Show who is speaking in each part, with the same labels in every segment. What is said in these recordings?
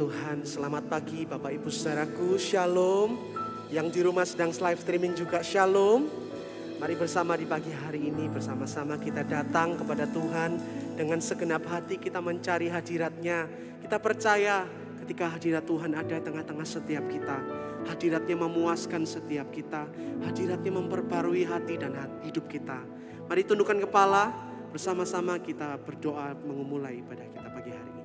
Speaker 1: Tuhan. Selamat pagi Bapak Ibu Saudaraku, Shalom. Yang di rumah sedang live streaming juga Shalom. Mari bersama di pagi hari ini, bersama-sama kita datang kepada Tuhan. Dengan segenap hati kita mencari hadirat-Nya. Kita percaya ketika hadirat Tuhan ada tengah-tengah setiap kita. Hadirat-Nya memuaskan setiap kita. Hadirat-Nya memperbarui hati dan hidup kita. Mari tundukkan kepala, bersama-sama kita berdoa mengumulai ibadah kita pagi hari ini.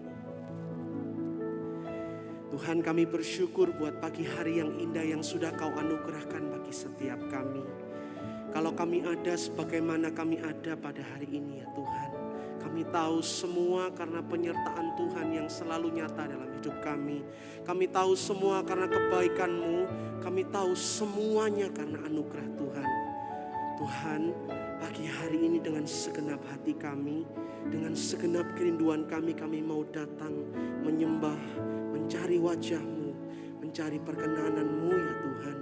Speaker 1: Tuhan, kami bersyukur buat pagi hari yang indah yang sudah Kau anugerahkan bagi setiap kami. Kalau kami ada sebagaimana kami ada pada hari ini ya Tuhan. Kami tahu semua karena penyertaan Tuhan yang selalu nyata dalam hidup kami. Kami tahu semua karena kebaikan-Mu. Kami tahu semuanya karena anugerah Tuhan. Tuhan, pagi hari ini dengan segenap hati kami, dengan segenap kerinduan kami mau datang menyembah, mencari wajah-Mu, mencari perkenanan-Mu ya Tuhan.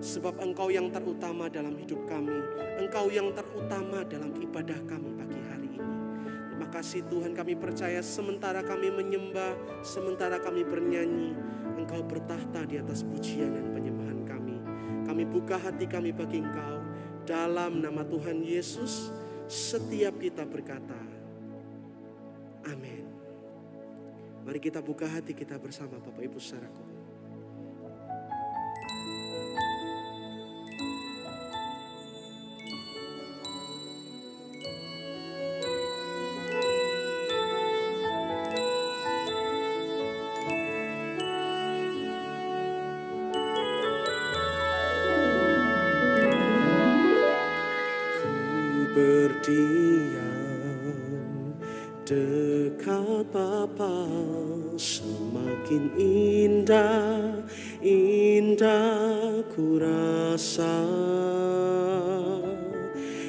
Speaker 1: Sebab Engkau yang terutama dalam hidup kami, Engkau yang terutama dalam ibadah kami pagi hari ini. Terima kasih Tuhan, kami percaya sementara kami menyembah, sementara kami bernyanyi, Engkau bertahta di atas pujian dan penyembahan kami. Kami buka hati kami bagi Engkau. Dalam nama Tuhan Yesus, setiap kita berkata, amin. Mari kita buka hati kita bersama Bapak Ibu Saudaraku. Berdiam dekat Bapa, semakin indah, indah ku rasa.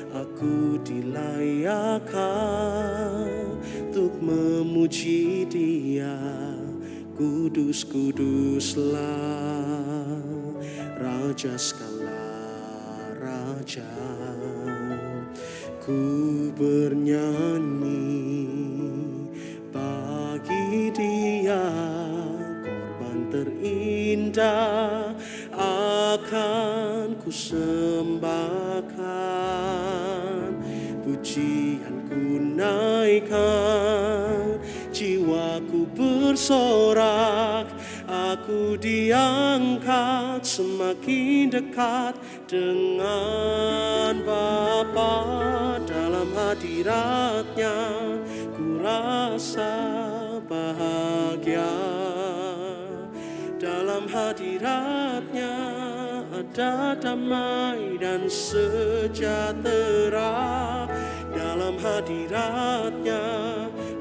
Speaker 1: Aku dilayakkan untuk memuji Dia. Kudus, kuduslah Raja segala raja. Ku bernyanyi bagi Dia, korban terindah akan ku sembahkan. Pujian ku naikkan, jiwaku bersorak. Aku diangkat semakin dekat dengan Bapa. Dalam hadirat-Nya ku rasa bahagia. Dalam hadirat-Nya ada damai dan sejahtera. Dalam hadirat-Nya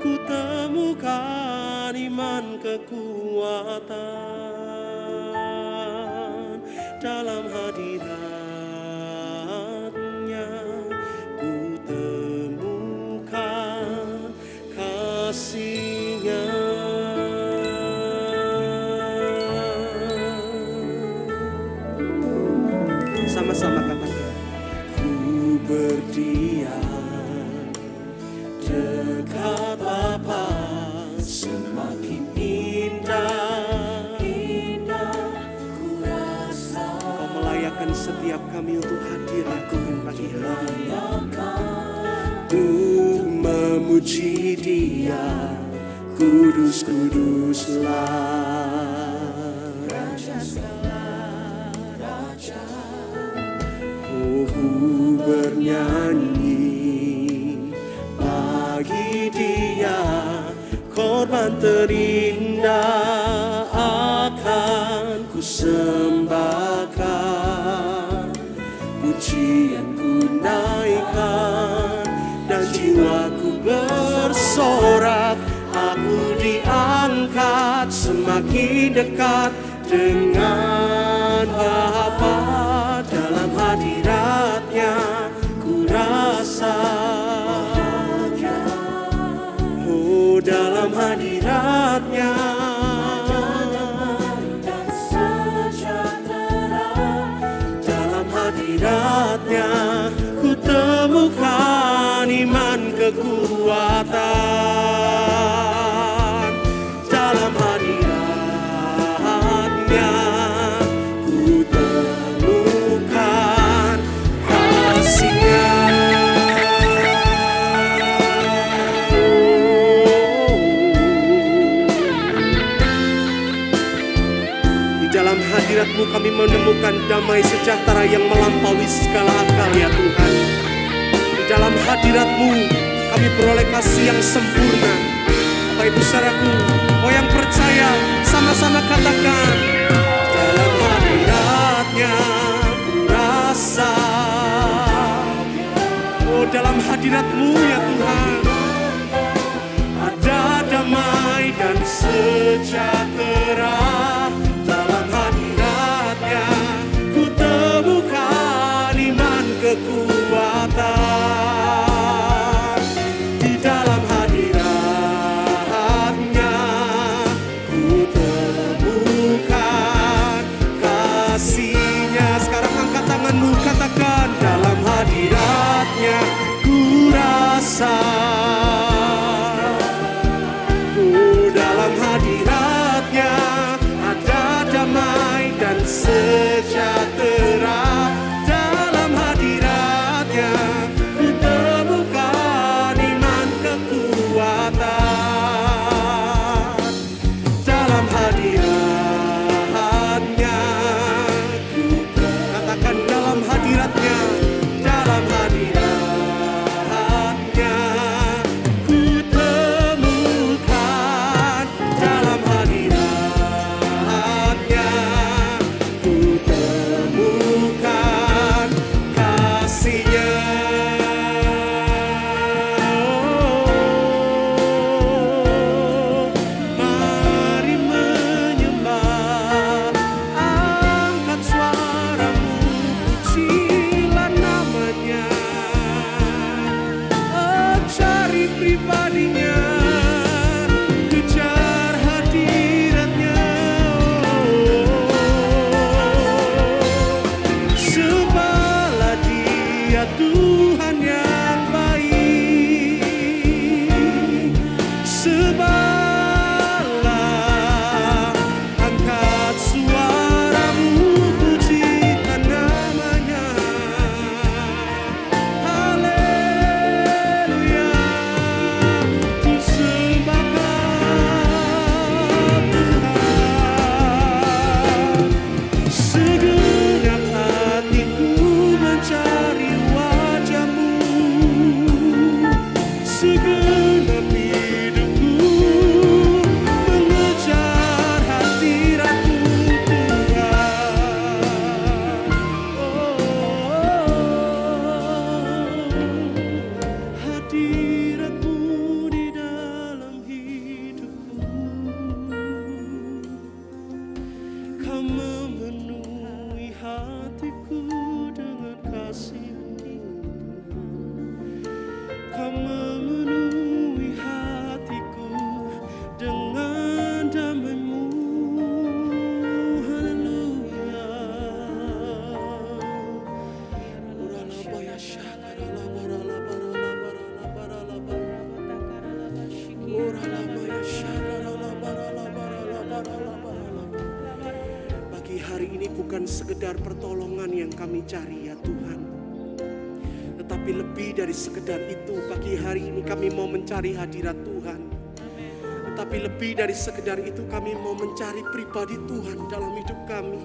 Speaker 1: ku temukan iman kekuatan. Dalam hadirat-Nya ku temukan kasih-Nya. Sama-sama katakan, ku berdiam dekat Bapa, semakin indah, indah ku rasa. Kau melayakkan setiap kami untuk hadir Tuhan pagi hari, untuk memuji Dia. Kudus, kuduslah Raja segala raja. Oh, ku bernyanyi bagi Dia, korban terindah akan ku sembahkan. Pujian ku naikkan dan jiwaku bersorak. Aku diangkat semakin dekat dengan Bapa. Dalam hadirat-Nya ku rasa bahagia. Oh, dalam hadirat-Nya dan sejahtera. Dalam hadirat-Nya ku temukan iman kekuatan. Dalam hadirat hadirat-Mu kami menemukan damai sejahtera yang melampaui segala akal ya Tuhan. Di dalam hadirat-Mu kami beroleh kasih yang sempurna. Bapak Ibu saudaraku, oh yang percaya sama-sama katakan, dalam hadirat-Nya ku rasa. Oh dalam hadirat-Mu ya Tuhan ada damai dan sejahtera. Dalam hadirat-Nya ku temukan iman kekuatan. Di dalam hadirat-Nya ku temukan kasih-Nya. Sekarang angkat tanganmu, katakan, dalam hadirat-Nya ku rasa. Dalam hadirat-Nya ada damai dan sejahtera. Dalam hadirat-Nya ku temukan iman kekuatan. Dalam hadirat-Nya ku katakan, dalam hadirat-Nya, dalam hadirat-Nya ku temukan. Dalam hadirat-Nya ku temukan kasih-Nya. Mari menyembah, angkat suaramu, pujilah namanya. Cari pribadinya, kejar hadirat-Nya. Sembahlah Dia Tuhan yang baik. Sembahlah, angkat suaramu, pujikan namanya. Haleluya, kusembahkan Tuhan. Segenap hatiku mencari wajah-Mu, segenap hidupku mengejar hadirat-Mu Tuhan. Hadirat-Mu di dalam hidupku, Kau memenuhi hatiku dengan kasih-Mu. Kau memenuhi hatiku dengan damai-Mu. Haleluya. Pagi hari ini bukan sekedar pertolongan yang kami cari ya Tuhan, tetapi lebih dari sekedar itu. Pagi hari ini kami mau mencari hadirat Tuhan, tetapi lebih dari sekedar itu kami mau mencari pribadi Tuhan dalam hidup kami.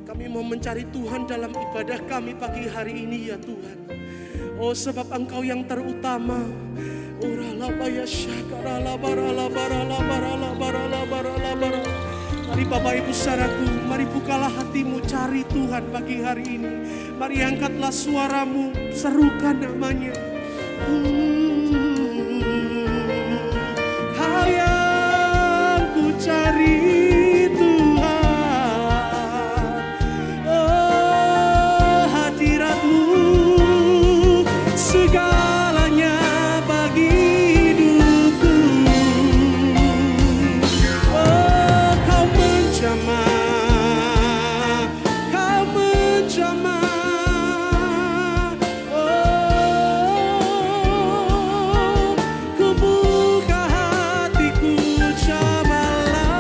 Speaker 1: Kami mau mencari Tuhan dalam ibadah kami pagi hari ini ya Tuhan. Oh sebab Engkau yang terutama. Mari Bapak Ibu saudaraku, mari bukalah hatimu, cari Tuhan pagi hari ini. Mari angkatlah suaramu, serukan namanya. Yang ku cari Tuhan, oh hadirat-Mu segalanya bagi hidupku. Oh Kau menjamah, Kau menjamah. Oh ku buka hatiku, jamahlah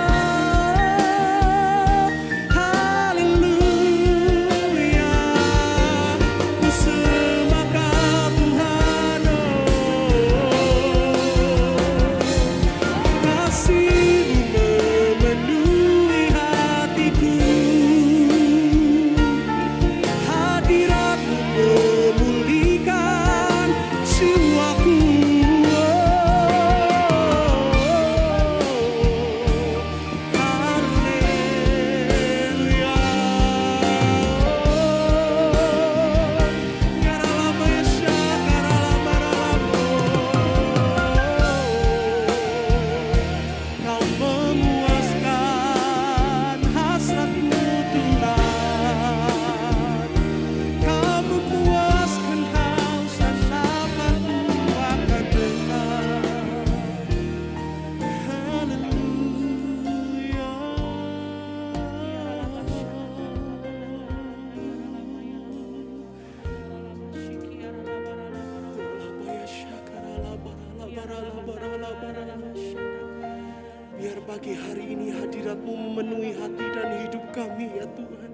Speaker 1: pagi hari ini hadirat-Mu memenuhi hati dan hidup kami ya Tuhan.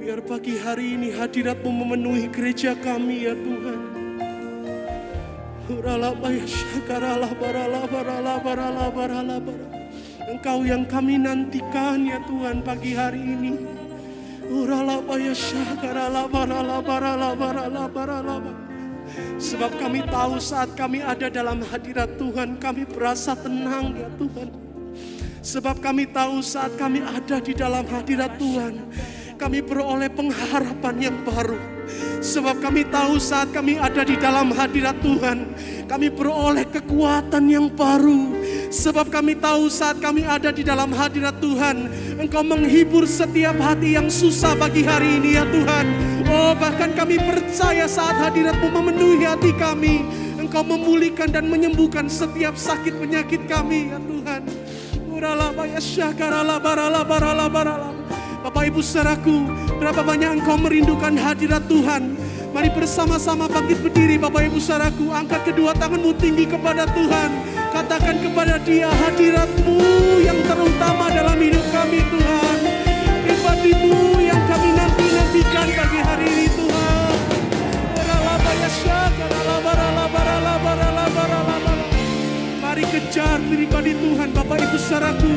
Speaker 1: Biar pagi hari ini hadirat-Mu memenuhi gereja kami ya Tuhan. Engkau yang kami nantikan ya Tuhan pagi hari ini. Sebab kami tahu saat kami ada dalam hadirat Tuhan, kami berasa tenang ya Tuhan. Sebab kami tahu saat kami ada di dalam hadirat Tuhan, kami beroleh pengharapan yang baru. Sebab kami tahu saat kami ada di dalam hadirat Tuhan, kami beroleh kekuatan yang baru. Sebab kami tahu saat kami ada di dalam hadirat Tuhan, Engkau menghibur setiap hati yang susah pagi hari ini ya Tuhan. Oh, bahkan kami percaya saat hadirat-Mu memenuhi hati kami, Engkau memulihkan dan menyembuhkan setiap sakit penyakit kami ya Tuhan. Bapak Ibu saudaraku, berapa banyak engkau merindukan hadirat Tuhan. Mari bersama-sama bangkit berdiri Bapak Ibu saudaraku. Angkat kedua tanganmu tinggi kepada Tuhan. Katakan kepada Dia, hadirat-Mu yang terutama dalam hidup kami Tuhan. Pribadi-Mu yang kami nantikan pagi hari ini Tuhan. Mari kejar pribadi Tuhan Bapak Ibu saudaraku.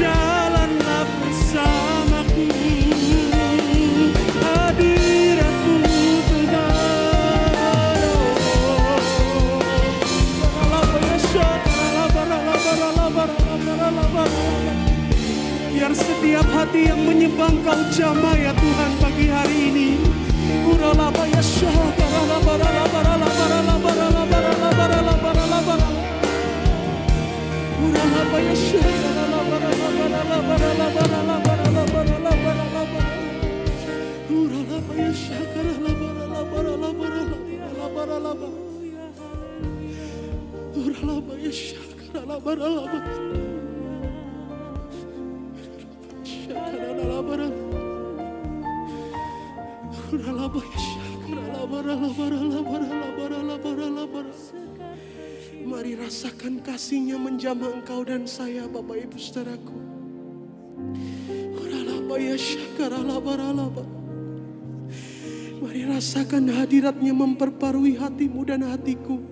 Speaker 1: Jalanlah bersamaku, hadirat-Mu biar setiap hati yang menyembah Kau jamah ya Tuhan pagi hari ini. Mari rasakan kasih-Nya menjamah engkau dan saya Bapak Ibu saudaraku. Mari rasakan hadirat-Nya memperbarui hatimu dan hatiku.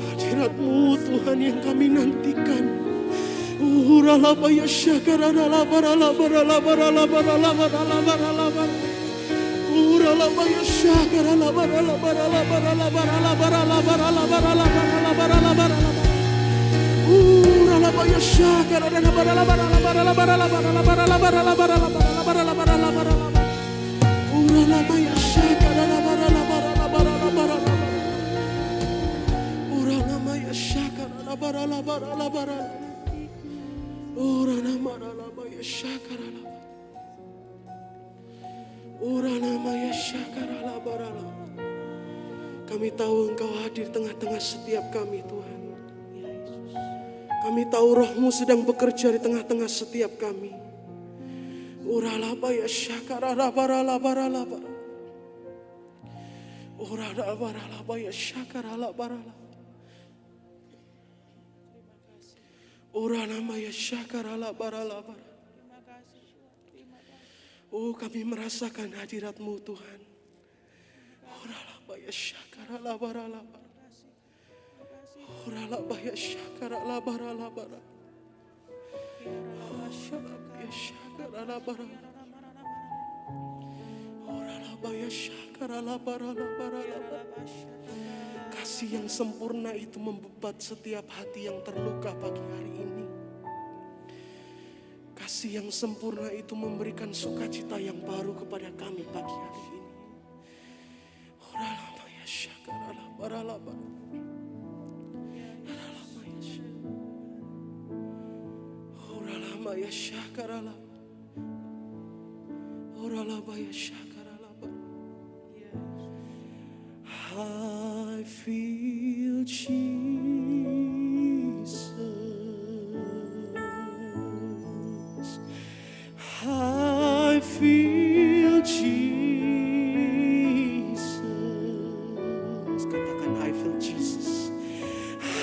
Speaker 1: Hadirat-Mu Tuhan yang kami nantikan. Kami tahu Engkau hadir tengah-tengah setiap kami Tuhan. Kami tahu Roh-Mu sedang bekerja di tengah-tengah setiap kami. Oh, kami merasakan hadirat-Mu Tuhan. Kasih yang sempurna itu membebat setiap hati yang terluka pagi hari ini. Kasih yang sempurna itu memberikan sukacita yang baru kepada kami pagi hari ini.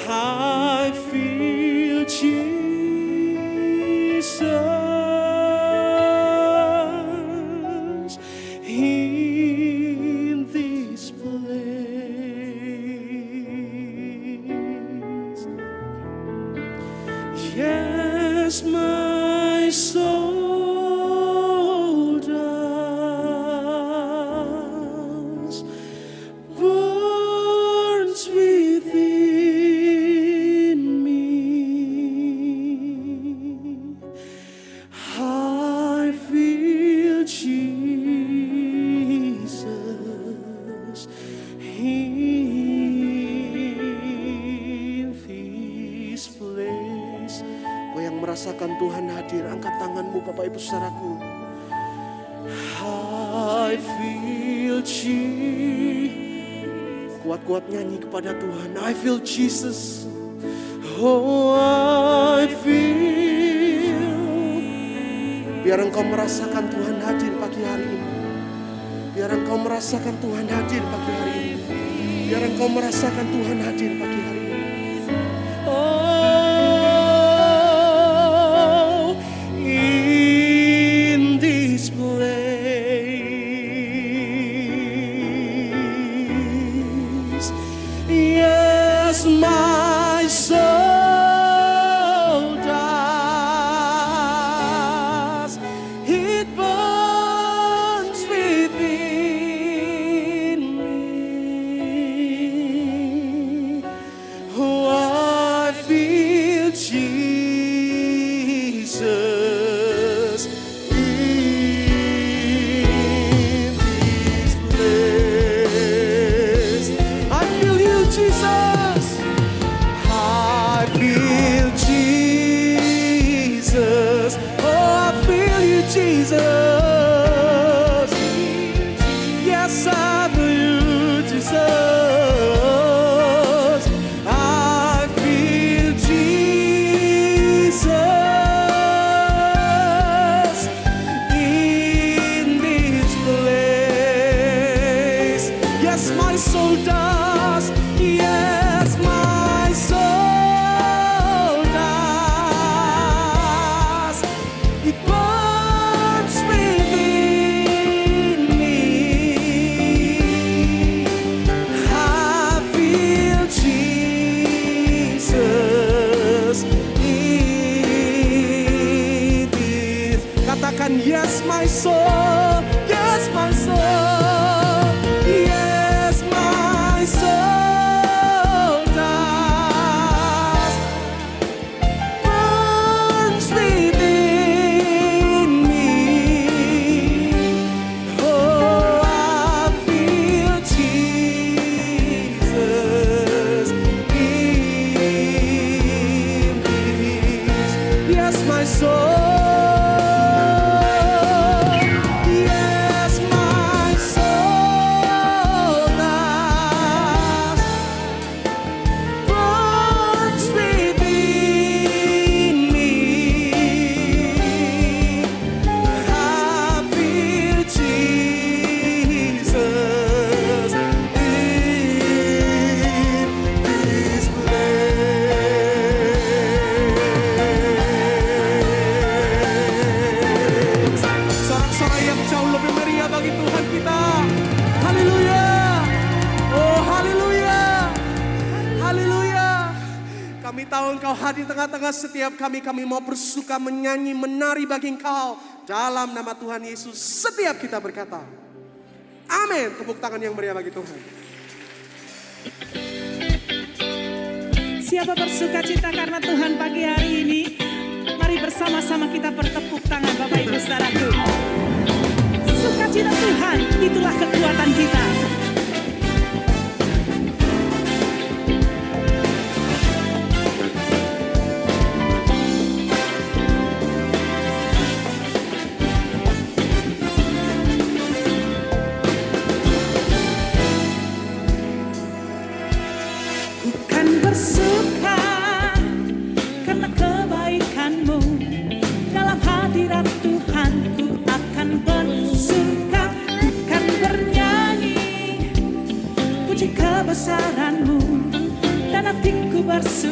Speaker 1: I feel Jesus in this place. Yes, my soul does, burns within me. I feel Jesus in this place. Kau yang merasakan Tuhan hadir, angkat tanganmu Bapak Ibu Saudaraku. I feel Jesus. Kuat-kuat nyanyi kepada Tuhan. I feel Jesus. Oh, I feel. Biar engkau merasakan Tuhan hadir pagi hari ini. Biar engkau merasakan Tuhan hadir pagi hari ini. Biar engkau merasakan Tuhan hadir pagi hari ini. Oh, in this place. Yes, my soul does. It burns within me. Oh, I feel Jesus in this place. I feel you, Jesus. I feel Jesus. Oh, I feel you, Jesus. Yes, I feel you, Jesus. I feel Jesus in this place. Yes, my soul does. Yes, my soul does. It burns within me. I feel Jesus in this. Katakan yes, my soul. Yes, my soul. Yes, my soul does. Burns within me. Oh, I feel Jesus in this. Yes, my soul. Yes, my soul does. Burns within me. I feel Jesus in this place. Sorak-sorai yang jauh lebih meriah bagi Tuhan kita. Haleluya. Oh, haleluya. Haleluya. Kami tahu Engkau hadir di tengah-tengah setiap kami. Kami mau bersuka menyanyi, menari bagi Engkau. Dalam nama Tuhan Yesus, setiap kita berkata, amin. Tepuk tangan yang meriah bagi Tuhan.
Speaker 2: Siapa bersuka cita karena Tuhan pagi hari ini? Mari bersama-sama kita bertepuk tangan Bapak Ibu Saudaraku. Sukacita Tuhan, itulah kekuatan kita. Bukan bersuka karena kebaikan-Mu, dalam hadirat Tuhan ku akan bersuka. Bukan bernyanyi puji kebesaran-Mu, dan hatiku bersuka.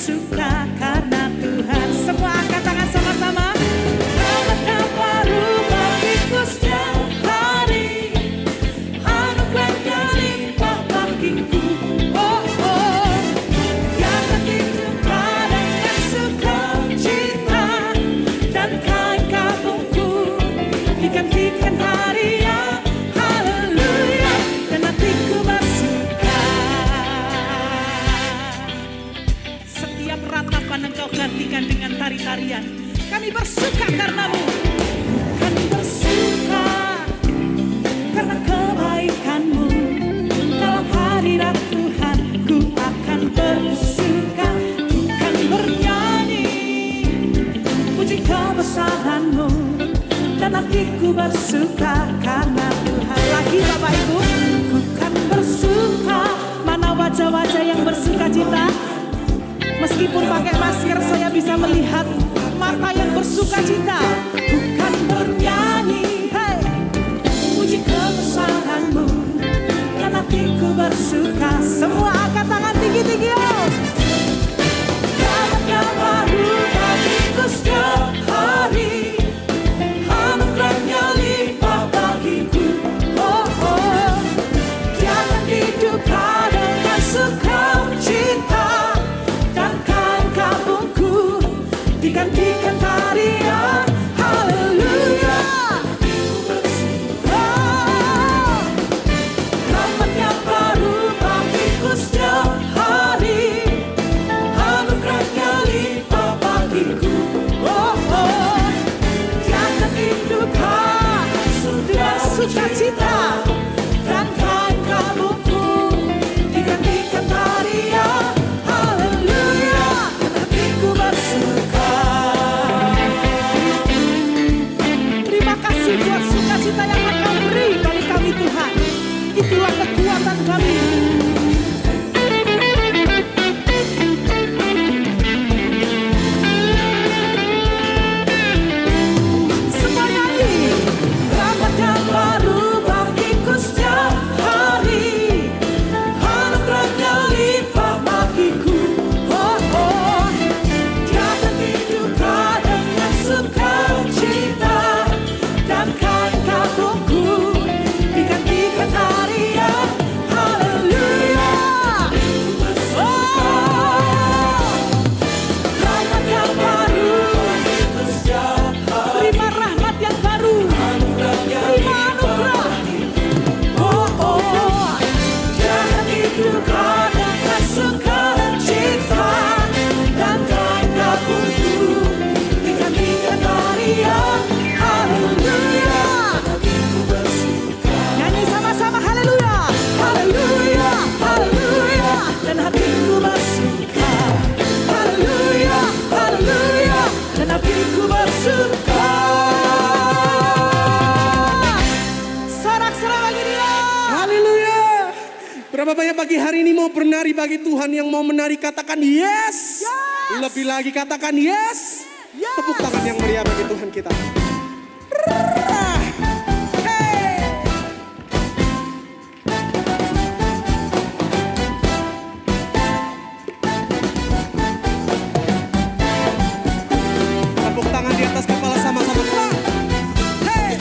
Speaker 2: bersuka karena Tuhan. Semua angkat tangan sama-sama. Rahmat-Nya baru bagiku setiap hari, anugerah-Nya limpah bagiku. Oh oh, Dia akan hidupkan dengan sukacita, dan kain kabungku digantikan tarian. Haleluya, dan hatiku bersuka. Setiap ratapan Engkau gantikan dengan tari-tarian. Kami bersuka karenamu. Bukan bersuka karena kebaikanmu, dalam hadirat Tuhan ku akan bersuka. Bukan bernyanyi puji kebesaranmu, dan hatiku bersuka karena Tuhan. Lagi Bapak Ibu, bukan bersuka. Mana wajah-wajah yang bersuka cita? Meskipun pakai masker saya bisa melihat mata yang bersuka cita. Bukan bernyanyi, hey, puji kebesaranmu, dan hatiku bersuka. Semua angkat tangan tinggi-tinggi, oh. Rahmat-Nya baru bagiku setiap hari, anugerah-Nya limpah bagiku. Oh oh, Dia akan hidupkan dengan sukacita, dan kain kabungku digantikan tarian. Haleluya, oh, rahmat-Nya baru bagiku setiap hari, anugerah-Nya limpah bagiku. Oh oh, Dia akan hidupkan sudah sukacita, dan kain kabungku digantikan tarian. Haleluya, dan hatiku bersuka. Terima kasih buat sukacita yang Engkau beri bagi kami Tuhan. Itulah kekuatan kami. Semua nyanyi. Rahmat-Nya baru bagiku setiap hari, anugerah-Nya limpah bagiku. Oh oh, Dia akan hidupkan dengan sukacita, dan kain kabungku digantikan tarian. Haleluya, oh, rahmat-Nya baru bagiku setiap hari. Terima rahmat yang baru, terima anugerah. Oh oh, Dia akan hidupkan dengan sukacita, dan kain kabungku digantikan tarian. Haleluya, nyanyi sama-sama. Haleluya, haleluya, haleluya, dan hatiku bersuka. Haleluya, haleluya, dan hatiku bersuka. Sorak-sorai bagi Dia.
Speaker 1: Haleluya. Berapa banyak pagi hari ini mau bernari bagi Tuhan? Yang mau menari katakan yes. Lebih lagi katakan yes. Tepuk tangan yang meriah bagi Tuhan kita. Hey. Tepuk tangan di atas kepala sama-sama. Hey.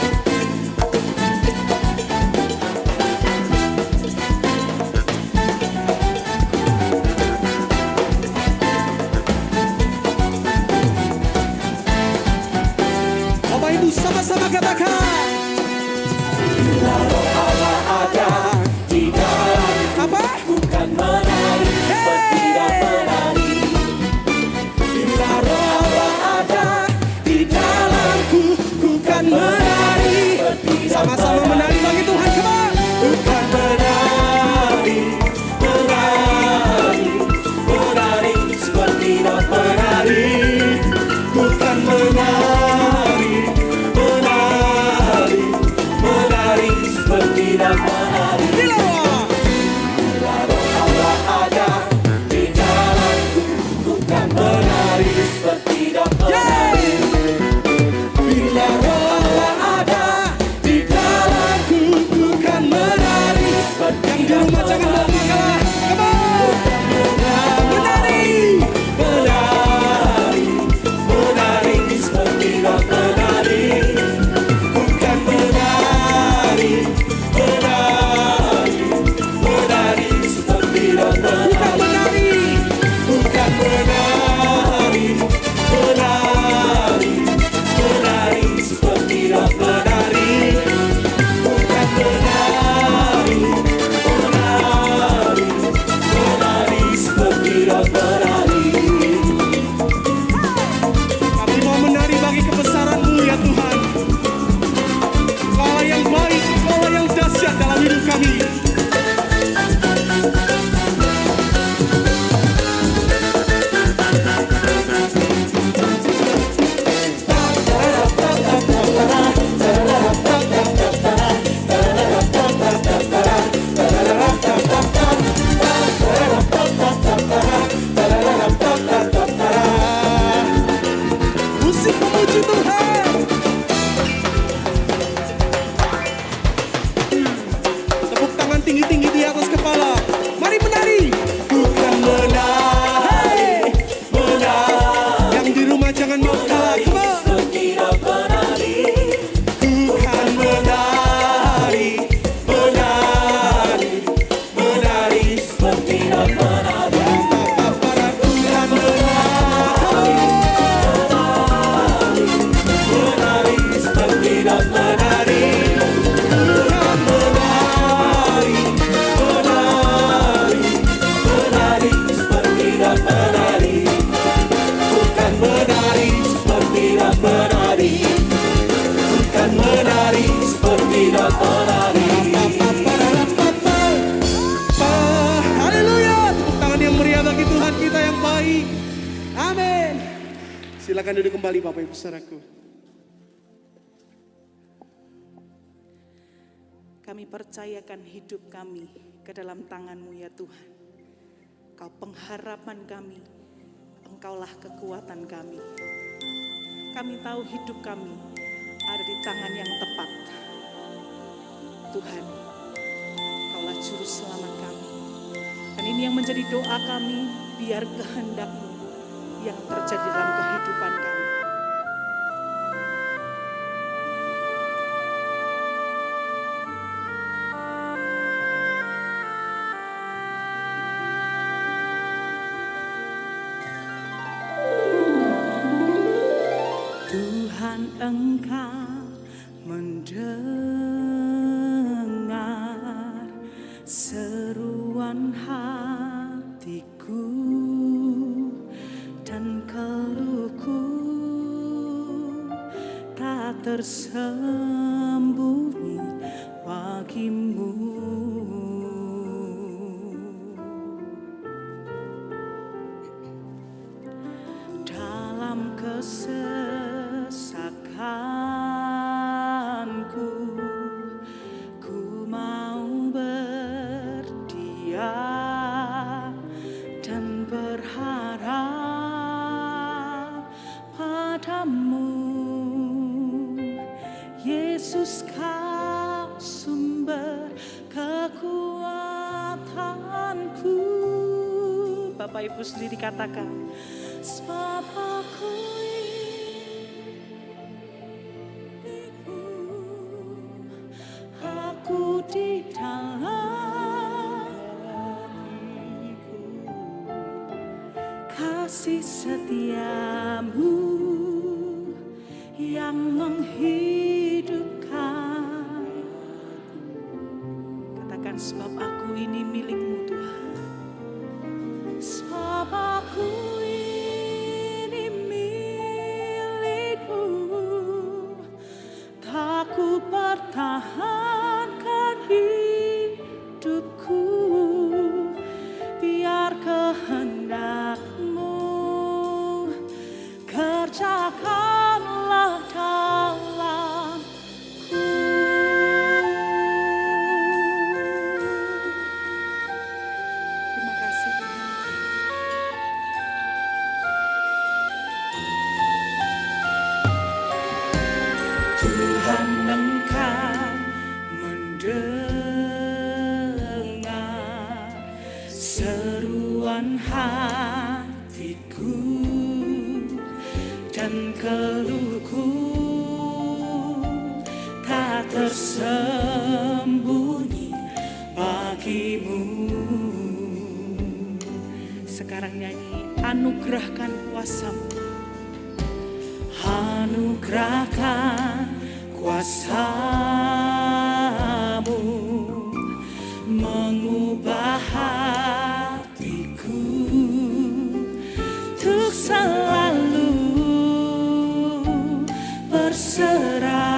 Speaker 1: tinggi-tinggi di atas kepala. Mari menari. Bukan menari, menari. Yang di rumah jangan mau kalah. Come on. Bukan menari, menari, menari. Bukan menari, menari seperti tidak menari. Bukan menari, menari, menari seperti tidak menari. Bukan menari seperti tidak menari. Bukan menari seperti tidak menari. Haleluya. Tepuk tangan yang meriah bagi Tuhan kita yang baik. Amin. Silakan duduk kembali Bapak Ibu Saudaraku.
Speaker 2: Kami percayakan hidup kami ke dalam tangan-Mu ya Tuhan. Kau pengharapan kami, Engkaulah kekuatan kami. Kami tahu hidup kami ada di tangan yang tepat. Tuhan, Kaulah juru selamat kami. Dan ini yang menjadi doa kami, biar kehendak-Mu yang terjadi dalam kehidupan kami. Tuhan, Engkau mendengar seruan hatiku dan keluhku tak tersembunyi bagimu. Dalam kesesakanku, ku mau berdiam dan berharap padamu. Yesus, Kau sumber kekuatanku. Bapak Ibu sendiri katakan, sebab aku aku di dalam hatiku, kasih setiamu yang menghidupkan. Katakan, sebab aku ini milik-Mu Tuhan. Sebab aku ini milik-Mu, tak ku pertahankan hidupku, biar kehendak-Mu kerjakanlah dalamku. Terima kasih Tuhan. Tuhan, Engkau mendengar seruan hatiku dan keluhku tak tersembunyi bagimu. Sekarang nyanyi, anugerahkan kuasa-Mu. Anugerahkan kuasa-Mu mengubah hatiku untuk selalu berserah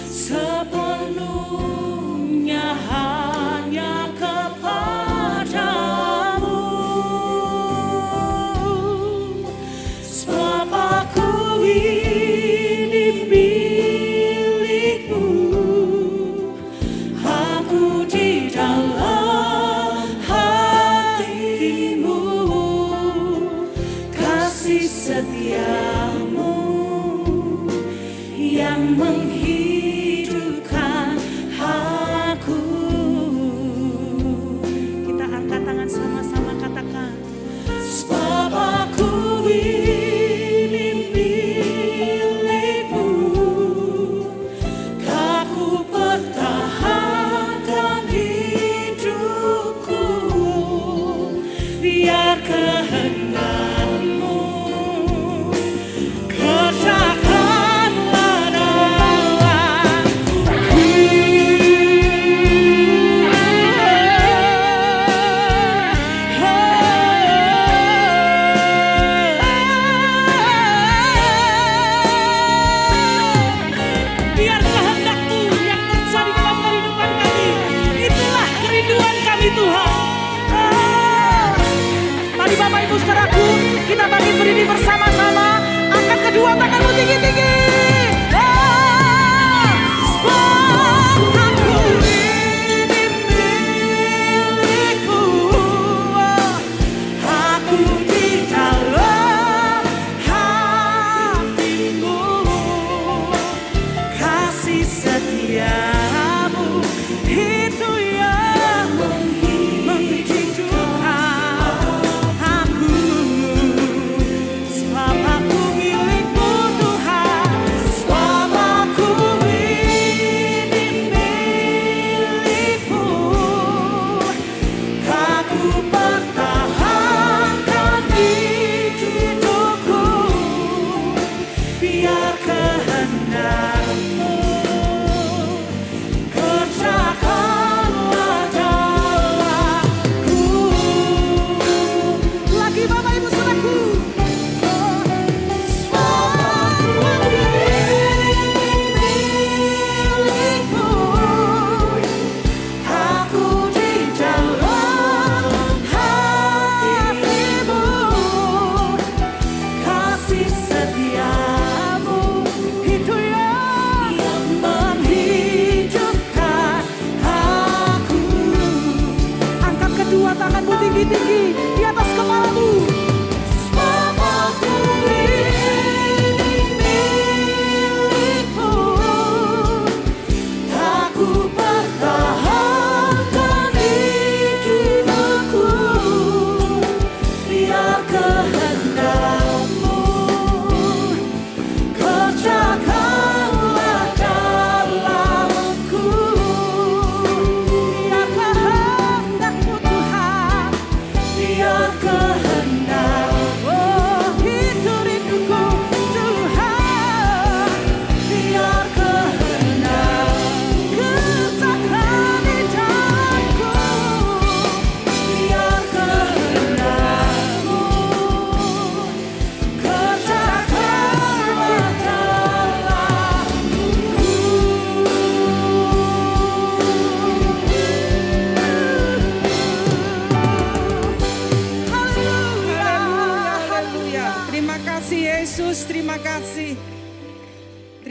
Speaker 2: sepenuhnya hanya kepadamu. Sebab aku ini milik-Mu, aku di dalam hati-Mu, kasih setia-Mu yang menghidupkan aku. Ibu saudaraku, kita bagi berdiri bersama-sama. Angkat kedua tanganmu tinggi-tinggi.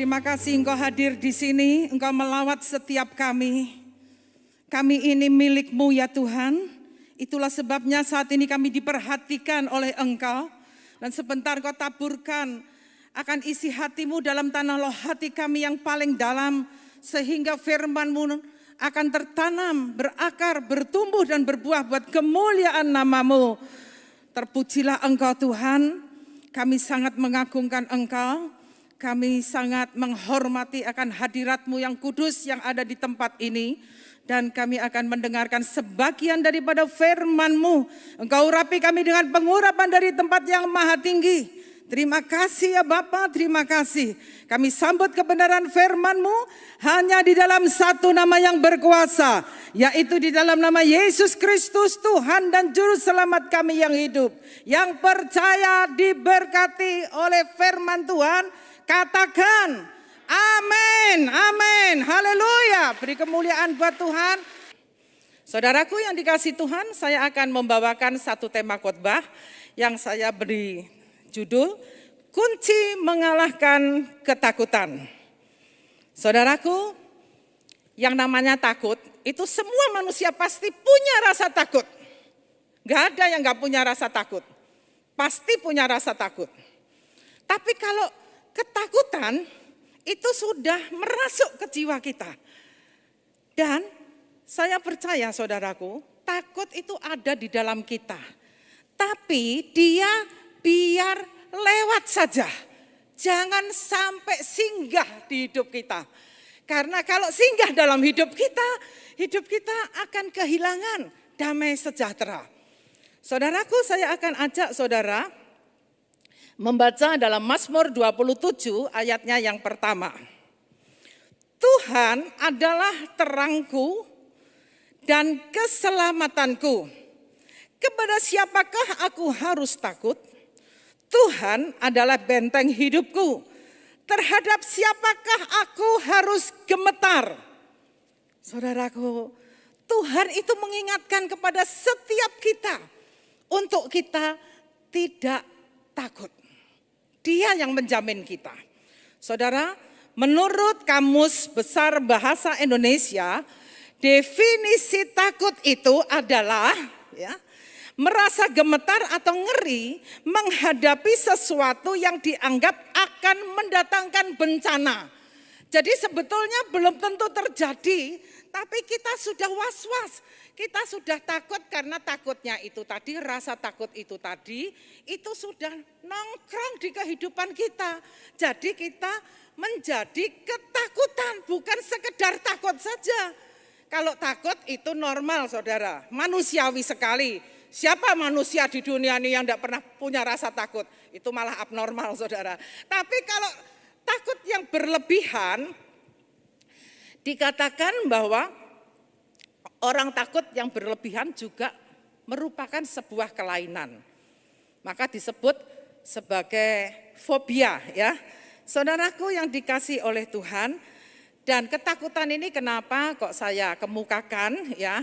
Speaker 3: Terima kasih Engkau hadir di sini, Engkau melawat setiap kami. Kami ini milik-Mu ya Tuhan. Itulah sebabnya saat ini kami diperhatikan oleh Engkau. Dan sebentar Engkau taburkan akan isi hati-Mu dalam tanah loh hati kami yang paling dalam. Sehingga firman-Mu akan tertanam, berakar, bertumbuh dan berbuah buat kemuliaan nama-Mu. Terpujilah Engkau Tuhan, kami sangat mengagungkan Engkau. Kami sangat menghormati akan hadirat-Mu yang kudus yang ada di tempat ini. Dan kami akan mendengarkan sebagian daripada firman-Mu. Engkau urapi kami dengan pengurapan dari tempat yang maha tinggi. Terima kasih ya Bapa, terima kasih. Kami sambut kebenaran firman-Mu hanya di dalam satu nama yang berkuasa. Yaitu di dalam nama Yesus Kristus Tuhan dan Juru Selamat kami yang hidup. Yang percaya diberkati oleh firman Tuhan. Katakan amin, amin, haleluya. Beri kemuliaan buat Tuhan. Saudaraku yang dikasih Tuhan, saya akan membawakan satu tema khotbah yang saya beri judul Kunci Mengalahkan Ketakutan. Saudaraku, yang namanya takut, itu semua manusia pasti punya rasa takut. Gak ada yang gak punya rasa takut. Pasti punya rasa takut. Tapi kalau ketakutan itu sudah merasuk ke jiwa kita. Dan saya percaya saudaraku, takut itu ada di dalam kita. Tapi dia biar lewat saja. Jangan sampai singgah di hidup kita. Karena kalau singgah dalam hidup kita akan kehilangan damai sejahtera. Saudaraku, saya akan ajak saudara membaca dalam Mazmur 27 ayatnya yang pertama. Tuhan adalah terangku dan keselamatanku. Kepada siapakah aku harus takut? Tuhan adalah benteng hidupku. Terhadap siapakah aku harus gemetar? Saudaraku, Tuhan itu mengingatkan kepada setiap kita untuk kita tidak takut. Dia yang menjamin kita. Saudara, menurut Kamus Besar Bahasa Indonesia, definisi takut itu adalah merasa gemetar atau ngeri menghadapi sesuatu yang dianggap akan mendatangkan bencana. Jadi sebetulnya belum tentu terjadi, tapi kita sudah was-was. Kita sudah takut karena takutnya itu tadi, rasa takut itu tadi, itu sudah nongkrong di kehidupan kita. Jadi kita menjadi ketakutan, bukan sekedar takut saja. Kalau takut itu normal saudara, manusiawi sekali. Siapa manusia di dunia ini yang tidak pernah punya rasa takut? Itu malah abnormal saudara. Tapi kalau takut yang berlebihan, dikatakan bahwa orang takut yang berlebihan juga merupakan sebuah kelainan. Maka disebut sebagai fobia ya. Saudaraku yang dikasihi oleh Tuhan, dan ketakutan ini kenapa kok saya kemukakan ya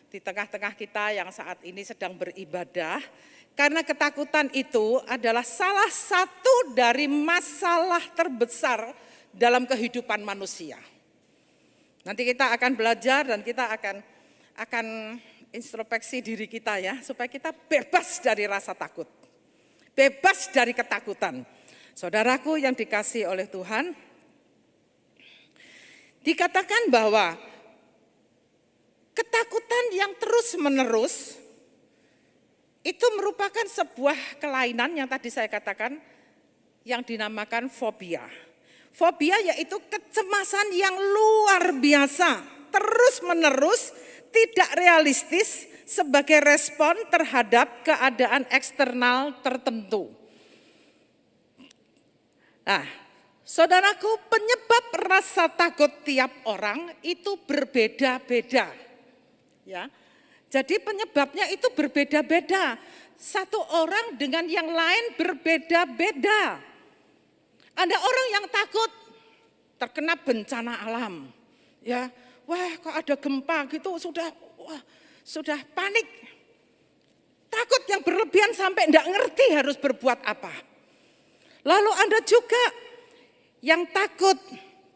Speaker 3: di tengah-tengah kita yang saat ini sedang beribadah. Karena ketakutan itu adalah salah satu dari masalah terbesar dalam kehidupan manusia. Nanti kita akan belajar dan kita akan introspeksi diri kita ya, supaya kita bebas dari rasa takut. Bebas dari ketakutan. Saudaraku yang dikasihi oleh Tuhan, dikatakan bahwa ketakutan yang terus-menerus itu merupakan sebuah kelainan yang tadi saya katakan yang dinamakan fobia. Fobia yaitu kecemasan yang luar biasa, terus-menerus, tidak realistis sebagai respon terhadap keadaan eksternal tertentu. Nah, saudaraku, penyebab rasa takut tiap orang itu berbeda-beda. Ya. Jadi penyebabnya itu berbeda-beda. Satu orang dengan yang lain berbeda-beda. Ada orang yang takut terkena bencana alam. Ya, wah kok ada gempa gitu sudah panik. Takut yang berlebihan sampai enggak ngerti harus berbuat apa. Lalu ada juga yang takut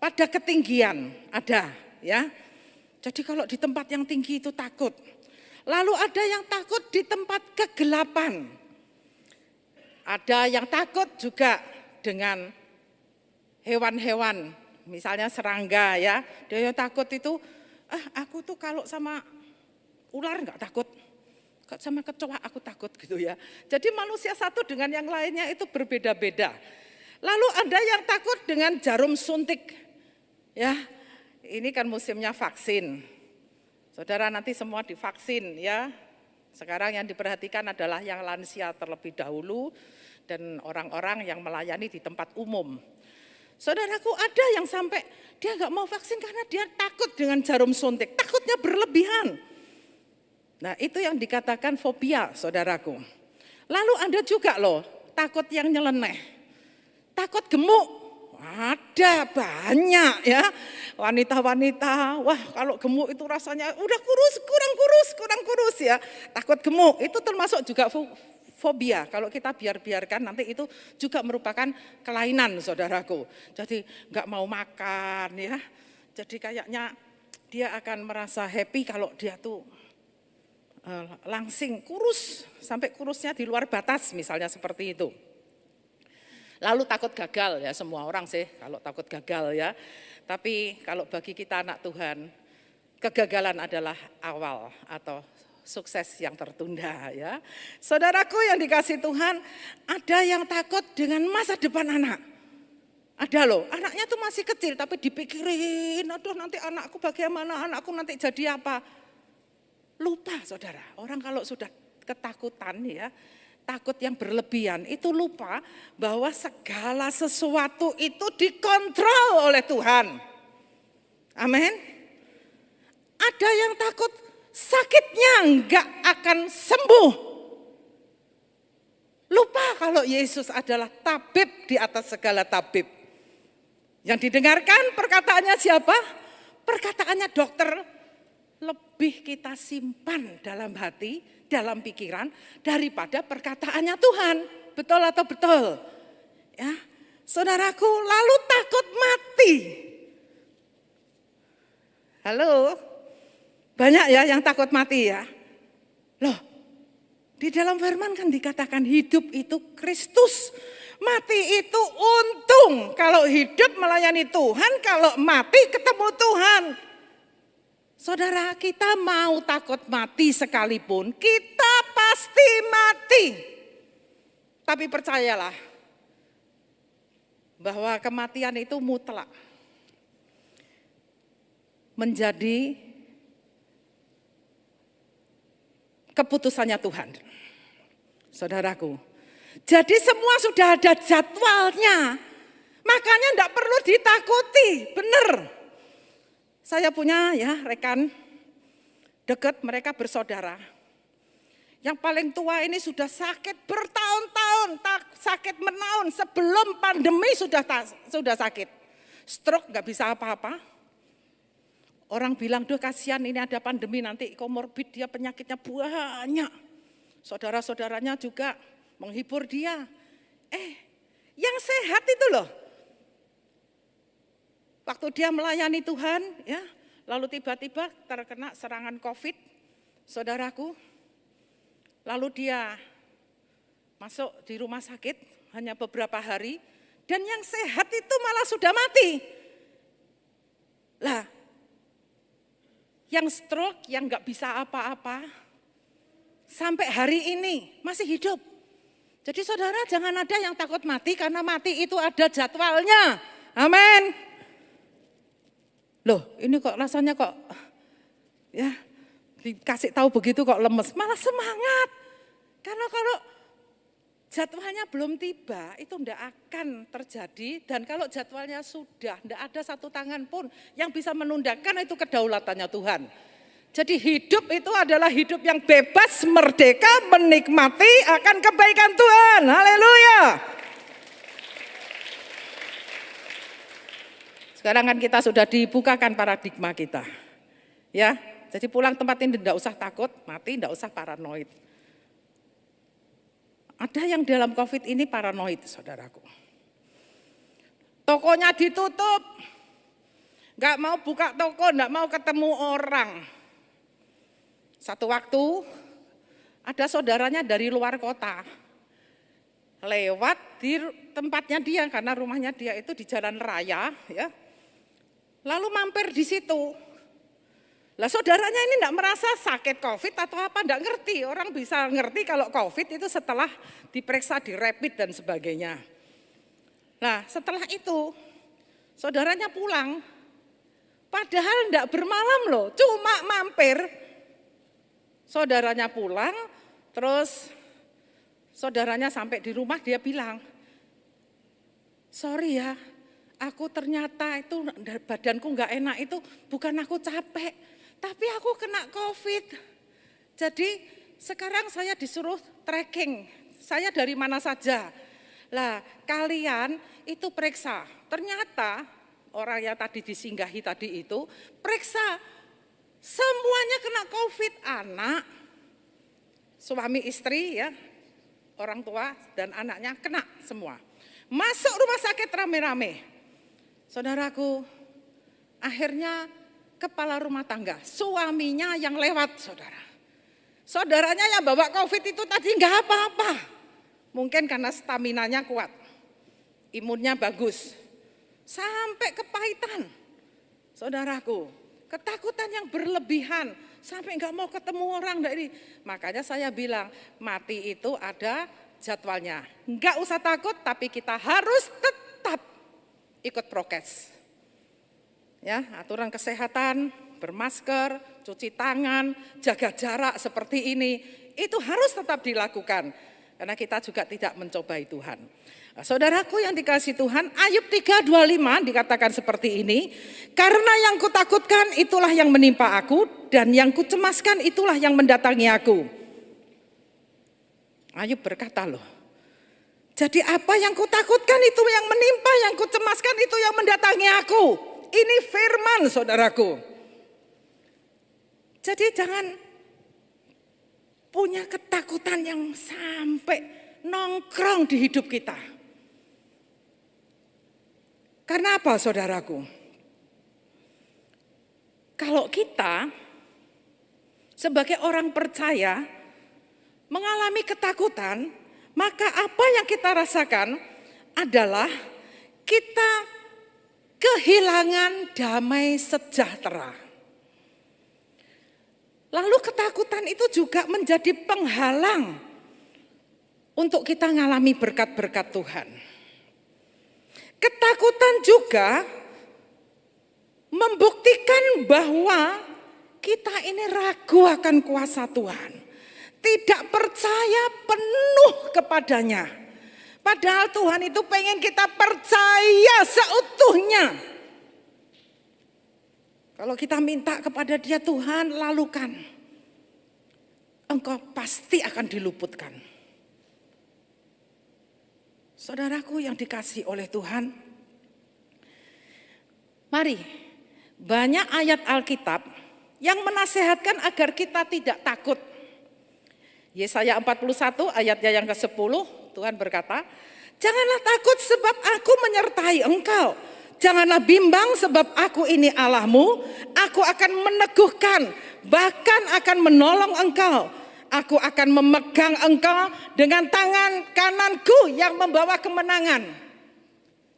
Speaker 3: pada ketinggian, ada ya. Jadi kalau di tempat yang tinggi itu takut. Lalu ada yang takut di tempat kegelapan. Ada yang takut juga dengan hewan-hewan, misalnya serangga ya. Dia yang takut itu, aku tuh kalau sama ular enggak takut. Sama kecoa aku takut gitu ya. Jadi manusia satu dengan yang lainnya itu berbeda-beda. Lalu ada yang takut dengan jarum suntik. Ya, ini kan musimnya vaksin. Saudara nanti semua divaksin ya. Sekarang yang diperhatikan adalah yang lansia terlebih dahulu dan orang-orang yang melayani di tempat umum. Saudaraku, ada yang sampai dia enggak mau vaksin karena dia takut dengan jarum suntik. Takutnya berlebihan. Nah, itu yang dikatakan fobia, saudaraku. Lalu ada juga loh, takut yang nyeleneh. Takut gemuk. Ada banyak ya. Wanita-wanita, wah kalau gemuk itu rasanya udah kurang kurus ya. Takut gemuk, itu termasuk juga fobia. Kalau kita biarkan nanti itu juga merupakan kelainan, saudaraku. Jadi enggak mau makan ya. Jadi kayaknya dia akan merasa happy kalau dia tuh langsing kurus, sampai kurusnya di luar batas misalnya seperti itu. Lalu takut gagal ya, semua orang sih kalau takut gagal ya. Tapi kalau bagi kita anak Tuhan, kegagalan adalah awal atau sukses yang tertunda ya. Saudaraku yang dikasihi Tuhan, ada yang takut dengan masa depan anak. Ada loh, anaknya tuh masih kecil tapi dipikirin, aduh nanti anakku bagaimana, anakku nanti jadi apa. Lupa saudara, orang kalau sudah ketakutan ya, takut yang berlebihan itu lupa bahwa segala sesuatu itu dikontrol oleh Tuhan. Amin. Ada yang takut sakitnya enggak akan sembuh. Lupa kalau Yesus adalah tabib di atas segala tabib. Yang didengarkan perkataannya siapa? Perkataannya dokter lebih kita simpan dalam hati, dalam pikiran daripada perkataannya Tuhan. Betul atau betul? Ya, saudaraku, lalu takut mati. Halo, banyak ya yang takut mati ya. Loh, di dalam firman kan dikatakan hidup itu Kristus, mati itu untung. Kalau hidup melayani Tuhan, kalau mati ketemu Tuhan. Saudara, kita mau takut mati sekalipun, kita pasti mati. Tapi percayalah bahwa kematian itu mutlak. Menjadi keputusannya Tuhan. Saudaraku, jadi semua sudah ada jadwalnya. Makanya enggak perlu ditakuti, benar. Saya punya ya rekan dekat, mereka bersaudara. Yang paling tua ini sudah sakit bertahun-tahun, sakit menaun sebelum pandemi sudah sakit. Stroke nggak bisa apa-apa. Orang bilang, duh kasihan ini ada pandemi nanti komorbid dia penyakitnya banyak. Saudara-saudaranya juga menghibur dia. Yang sehat itu loh. Waktu dia melayani Tuhan, ya, lalu tiba-tiba terkena serangan COVID, saudaraku. Lalu dia masuk di rumah sakit hanya beberapa hari, dan yang sehat itu malah sudah mati. Lah, yang stroke, yang nggak bisa apa-apa, sampai hari ini masih hidup. Jadi saudara jangan ada yang takut mati, karena mati itu ada jadwalnya. Amin. Loh, ini kok rasanya kok ya dikasih tahu begitu kok lemes, malah semangat. Karena kalau jadwalnya belum tiba itu tidak akan terjadi, dan kalau jadwalnya sudah, tidak ada satu tangan pun yang bisa menundakan, itu kedaulatannya Tuhan. Jadi hidup itu adalah hidup yang bebas, merdeka, menikmati akan kebaikan Tuhan. Haleluya. Sekarang kan kita sudah dibukakan paradigma kita. Ya, jadi pulang tempat ini tidak usah takut, mati tidak usah paranoid. Ada yang dalam COVID ini paranoid, saudaraku. Tokonya ditutup, nggak mau buka toko, nggak mau ketemu orang. Satu waktu ada saudaranya dari luar kota, lewat di tempatnya dia, karena rumahnya dia itu di jalan raya, ya. Lalu mampir di situ. Lah saudaranya ini enggak merasa sakit COVID atau apa, enggak ngerti. Orang bisa ngerti kalau COVID itu setelah diperiksa di rapid dan sebagainya. Nah setelah itu saudaranya pulang. Padahal enggak bermalam loh, cuma mampir. Saudaranya pulang, terus saudaranya sampai di rumah dia bilang, sorry ya, aku ternyata itu badanku enggak enak itu bukan aku capek, tapi aku kena COVID. Jadi sekarang saya disuruh tracking, saya dari mana saja. Lah kalian itu periksa, ternyata orang yang tadi disinggahi tadi itu periksa, semuanya kena COVID, anak, suami istri ya, orang tua dan anaknya kena semua. Masuk rumah sakit rame-rame. Saudaraku, akhirnya kepala rumah tangga, suaminya yang lewat, saudara. Saudaranya yang bawa COVID itu tadi enggak apa-apa. Mungkin karena staminanya kuat, imunnya bagus. Sampai kepahitan, saudaraku, ketakutan yang berlebihan, sampai enggak mau ketemu orang dari. Makanya saya bilang, mati itu ada jadwalnya. Enggak usah takut, tapi kita harus tetap ikut prokes. Ya, aturan kesehatan, bermasker, cuci tangan, jaga jarak seperti ini, itu harus tetap dilakukan. Karena kita juga tidak mencobai Tuhan. Nah, saudaraku yang dikasihi Tuhan, Ayub 3:25 dikatakan seperti ini, karena yang kutakutkan itulah yang menimpa aku, dan yang kucemaskan itulah yang mendatangi aku. Ayub berkata loh, jadi apa yang kutakutkan itu yang menimpa, yang kucemaskan itu yang mendatangi aku. Ini firman, saudaraku. Jadi jangan punya ketakutan yang sampai nongkrong di hidup kita. Karena apa, saudaraku? Kalau kita sebagai orang percaya mengalami ketakutan, maka apa yang kita rasakan adalah kita kehilangan damai sejahtera. Lalu ketakutan itu juga menjadi penghalang untuk kita mengalami berkat-berkat Tuhan. Ketakutan juga membuktikan bahwa kita ini ragu akan kuasa Tuhan. Tidak percaya penuh kepadanya. Padahal Tuhan itu pengen kita percaya seutuhnya. Kalau kita minta kepada Dia, Tuhan lalukan, engkau pasti akan diluputkan. Saudaraku yang dikasihi oleh Tuhan, mari, banyak ayat Alkitab yang menasehatkan agar kita tidak takut. Yesaya 41 ayatnya yang ke-10, Tuhan berkata, janganlah takut sebab aku menyertai engkau. Janganlah bimbang sebab aku ini Allahmu, aku akan meneguhkan, bahkan akan menolong engkau. Aku akan memegang engkau dengan tangan kananku yang membawa kemenangan.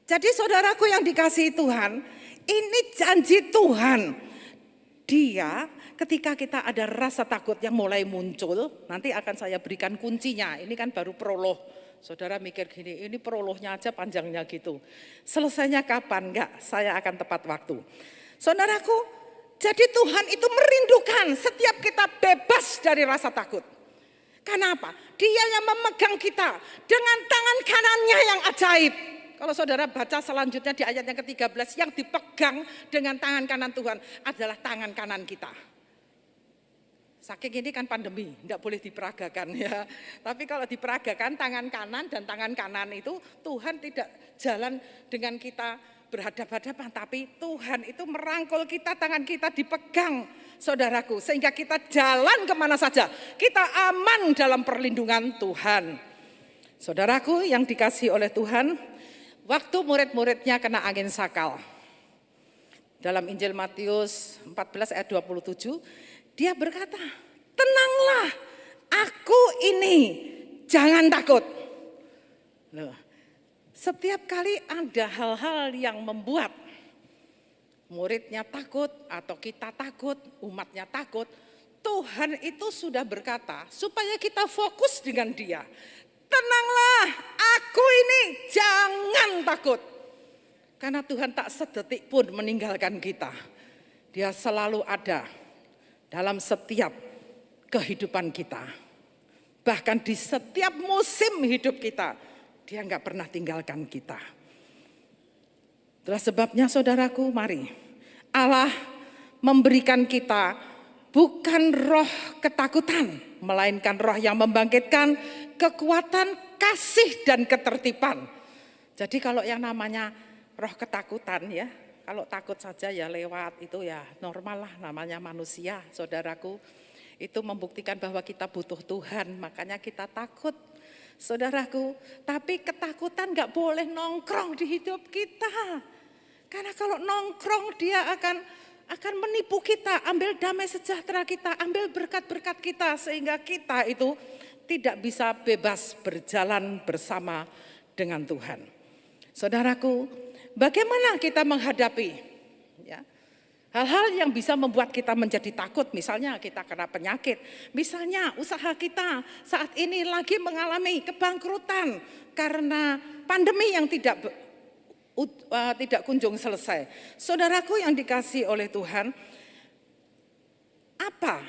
Speaker 3: Jadi saudaraku yang dikasihi Tuhan, ini janji Tuhan. Dia ketika kita ada rasa takut yang mulai muncul, nanti akan saya berikan kuncinya. Ini kan baru prolog. Saudara mikir gini, ini prolognya aja panjangnya gitu. Selesainya kapan? Enggak, saya akan tepat waktu. Saudaraku, jadi Tuhan itu merindukan setiap kita bebas dari rasa takut. Kenapa? Dia yang memegang kita dengan tangan kanannya yang ajaib. Kalau saudara baca selanjutnya di ayat yang ke-13, yang dipegang dengan tangan kanan Tuhan adalah tangan kanan kita. Saking ini kan pandemi, tidak boleh diperagakan ya. Tapi kalau diperagakan tangan kanan dan tangan kanan itu Tuhan tidak jalan dengan kita berhadapan-hadapan. Tapi Tuhan itu merangkul kita, tangan kita dipegang saudaraku. Sehingga kita jalan kemana saja, kita aman dalam perlindungan Tuhan. Saudaraku yang dikasihi oleh Tuhan, waktu murid-muridnya kena angin sakal. Dalam Injil Matius 14 ayat 27, dia berkata, tenanglah, aku ini, jangan takut. Loh, setiap kali ada hal-hal yang membuat muridnya takut atau kita takut, umatnya takut, Tuhan itu sudah berkata supaya kita fokus dengan Dia. Tenanglah, aku ini, jangan takut. Karena Tuhan tak sedetik pun meninggalkan kita. Dia selalu ada dalam setiap kehidupan kita. Bahkan di setiap musim hidup kita, Dia enggak pernah tinggalkan kita. Itulah sebabnya saudaraku, mari Allah memberikan kita bukan roh ketakutan, melainkan roh yang membangkitkan kekuatan, kasih dan ketertiban. Jadi kalau yang namanya roh ketakutan ya, kalau takut saja ya lewat, itu ya normal lah, namanya manusia saudaraku. Itu membuktikan bahwa kita butuh Tuhan, makanya kita takut saudaraku. Tapi ketakutan gak boleh nongkrong di hidup kita. Karena kalau nongkrong dia akan menipu kita, ambil damai sejahtera kita, ambil berkat-berkat kita. Sehingga kita itu tidak bisa bebas berjalan bersama dengan Tuhan. Saudaraku, bagaimana kita menghadapi ya, hal-hal yang bisa membuat kita menjadi takut, misalnya kita kena penyakit, misalnya usaha kita saat ini lagi mengalami kebangkrutan karena pandemi yang tidak kunjung selesai. Saudaraku yang dikasihi oleh Tuhan, apa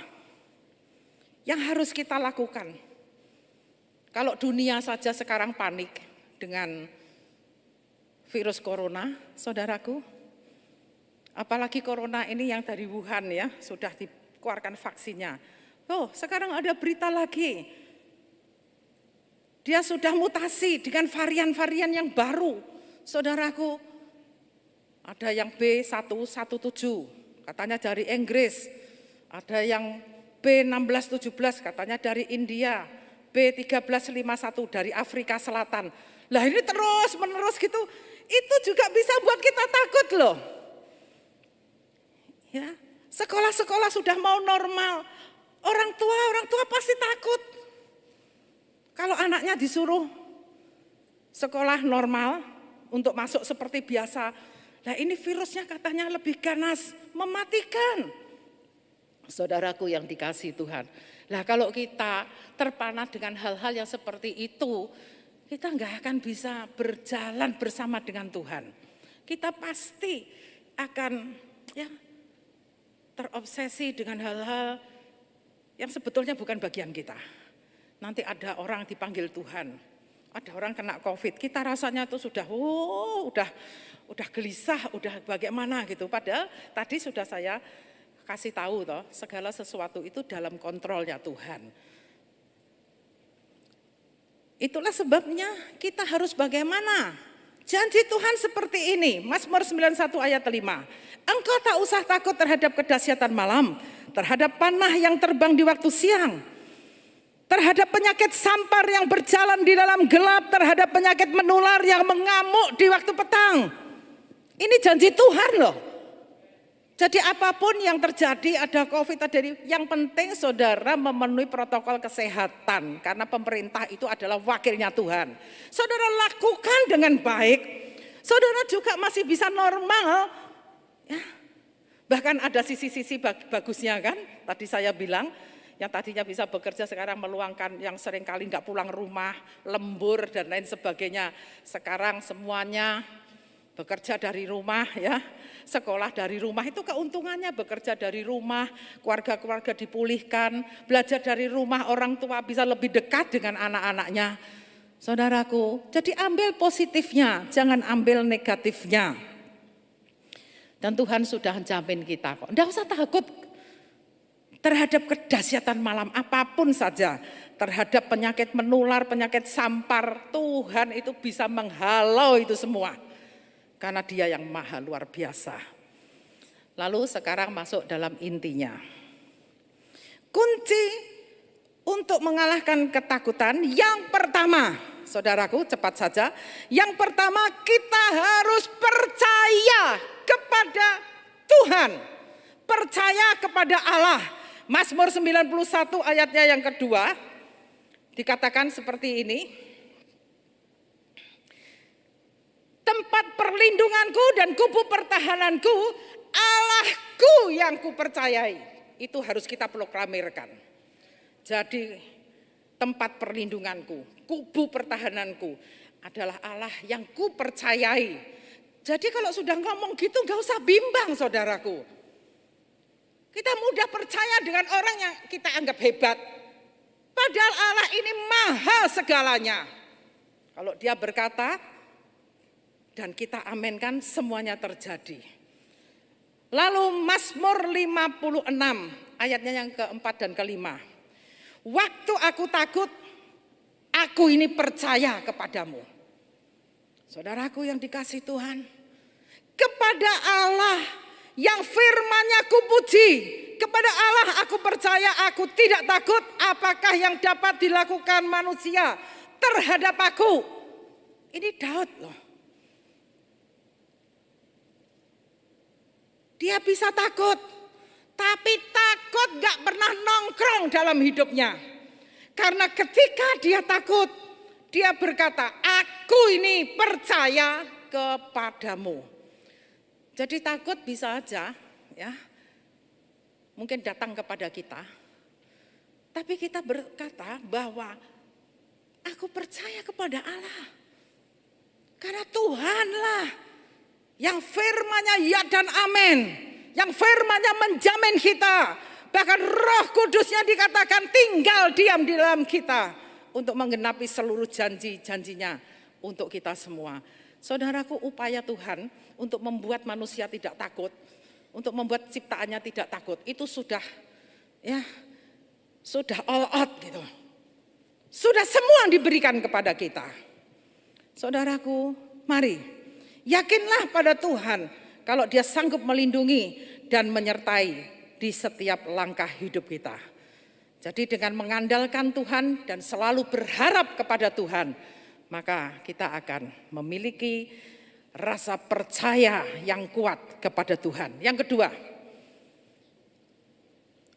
Speaker 3: yang harus kita lakukan? Kalau dunia saja sekarang panik dengan virus corona, saudaraku, apalagi corona ini yang dari Wuhan ya, sudah dikeluarkan vaksinnya. Oh, sekarang ada berita lagi. Dia sudah mutasi dengan varian-varian yang baru. Saudaraku, ada yang B117, katanya dari Inggris. Ada yang B1617 katanya dari India, B1351 dari Afrika Selatan. Lah ini terus menerus gitu, itu juga bisa buat kita takut loh. Ya, sekolah-sekolah sudah mau normal, orang tua pasti takut. Kalau anaknya disuruh sekolah normal untuk masuk seperti biasa, nah ini virusnya katanya lebih ganas, mematikan. Saudaraku yang dikasihi Tuhan. Nah kalau kita terpana dengan hal-hal yang seperti itu, kita nggak akan bisa berjalan bersama dengan Tuhan. Kita pasti akan terobsesi dengan hal-hal yang sebetulnya bukan bagian kita. Nanti ada orang dipanggil Tuhan, ada orang kena COVID, kita rasanya tuh sudah gelisah, udah bagaimana gitu. Padahal tadi sudah saya kasih tahu toh, segala sesuatu itu dalam kontrolnya Tuhan. Itulah sebabnya kita harus bagaimana? Janji Tuhan seperti ini, Mazmur 91 ayat 5. Engkau tak usah takut terhadap kedahsyatan malam, terhadap panah yang terbang di waktu siang, terhadap penyakit sampar yang berjalan di dalam gelap, terhadap penyakit menular yang mengamuk di waktu petang. Ini janji Tuhan loh. Jadi apapun yang terjadi, ada COVID, ada yang penting saudara memenuhi protokol kesehatan. Karena pemerintah itu adalah wakilnya Tuhan. Saudara lakukan dengan baik, saudara juga masih bisa normal. Ya. Bahkan ada sisi-sisi bagusnya kan, tadi saya bilang, yang tadinya bisa bekerja sekarang meluangkan, yang sering kali nggak pulang rumah, lembur dan lain sebagainya. Sekarang semuanya bekerja dari rumah ya, sekolah dari rumah, itu keuntungannya bekerja dari rumah, keluarga-keluarga dipulihkan, belajar dari rumah, orang tua bisa lebih dekat dengan anak-anaknya. Saudaraku, jadi ambil positifnya, jangan ambil negatifnya. Dan Tuhan sudah jamin kita kok, enggak usah takut terhadap kedahsyatan malam apapun saja, terhadap penyakit menular, penyakit sampar, Tuhan itu bisa menghalau itu semua. Karena Dia yang maha luar biasa. Lalu sekarang masuk dalam intinya. Kunci untuk mengalahkan ketakutan yang pertama, saudaraku cepat saja. Yang pertama kita harus percaya kepada Tuhan. Percaya kepada Allah. Mazmur 91 ayatnya yang kedua dikatakan seperti ini. Tempat perlindunganku dan kubu pertahananku, Allahku yang kupercayai. Itu harus kita proklamirkan. Jadi tempat perlindunganku, kubu pertahananku adalah Allah yang kupercayai. Jadi kalau sudah ngomong gitu gak usah bimbang saudaraku. Kita mudah percaya dengan orang yang kita anggap hebat. Padahal Allah ini maha segalanya. Kalau Dia berkata, dan kita aminkan semuanya terjadi. Lalu Mazmur 56 ayatnya yang keempat dan kelima. Waktu aku takut, aku ini percaya kepadamu. Saudaraku yang dikasihi Tuhan, kepada Allah yang firman-Nya kupuji, kepada Allah aku percaya, aku tidak takut apakah yang dapat dilakukan manusia terhadap aku. Ini Daud loh. Dia bisa takut, tapi takut gak pernah nongkrong dalam hidupnya. Karena ketika dia takut, dia berkata, aku ini percaya kepadamu. Jadi takut bisa aja ya, mungkin datang kepada kita. Tapi kita berkata bahwa aku percaya kepada Allah. Karena Tuhanlah yang firman-Nya ya dan amin. Yang firman-Nya menjamin kita. Bahkan Roh Kudus-Nya dikatakan tinggal diam di dalam kita. Untuk menggenapi seluruh janji-janjinya untuk kita semua. Saudaraku, upaya Tuhan untuk membuat manusia tidak takut. Untuk membuat ciptaannya tidak takut. Itu sudah all out gitu. Sudah semua diberikan kepada kita. Saudaraku, mari. Yakinlah pada Tuhan kalau Dia sanggup melindungi dan menyertai di setiap langkah hidup kita. Jadi dengan mengandalkan Tuhan dan selalu berharap kepada Tuhan, maka kita akan memiliki rasa percaya yang kuat kepada Tuhan. Yang kedua,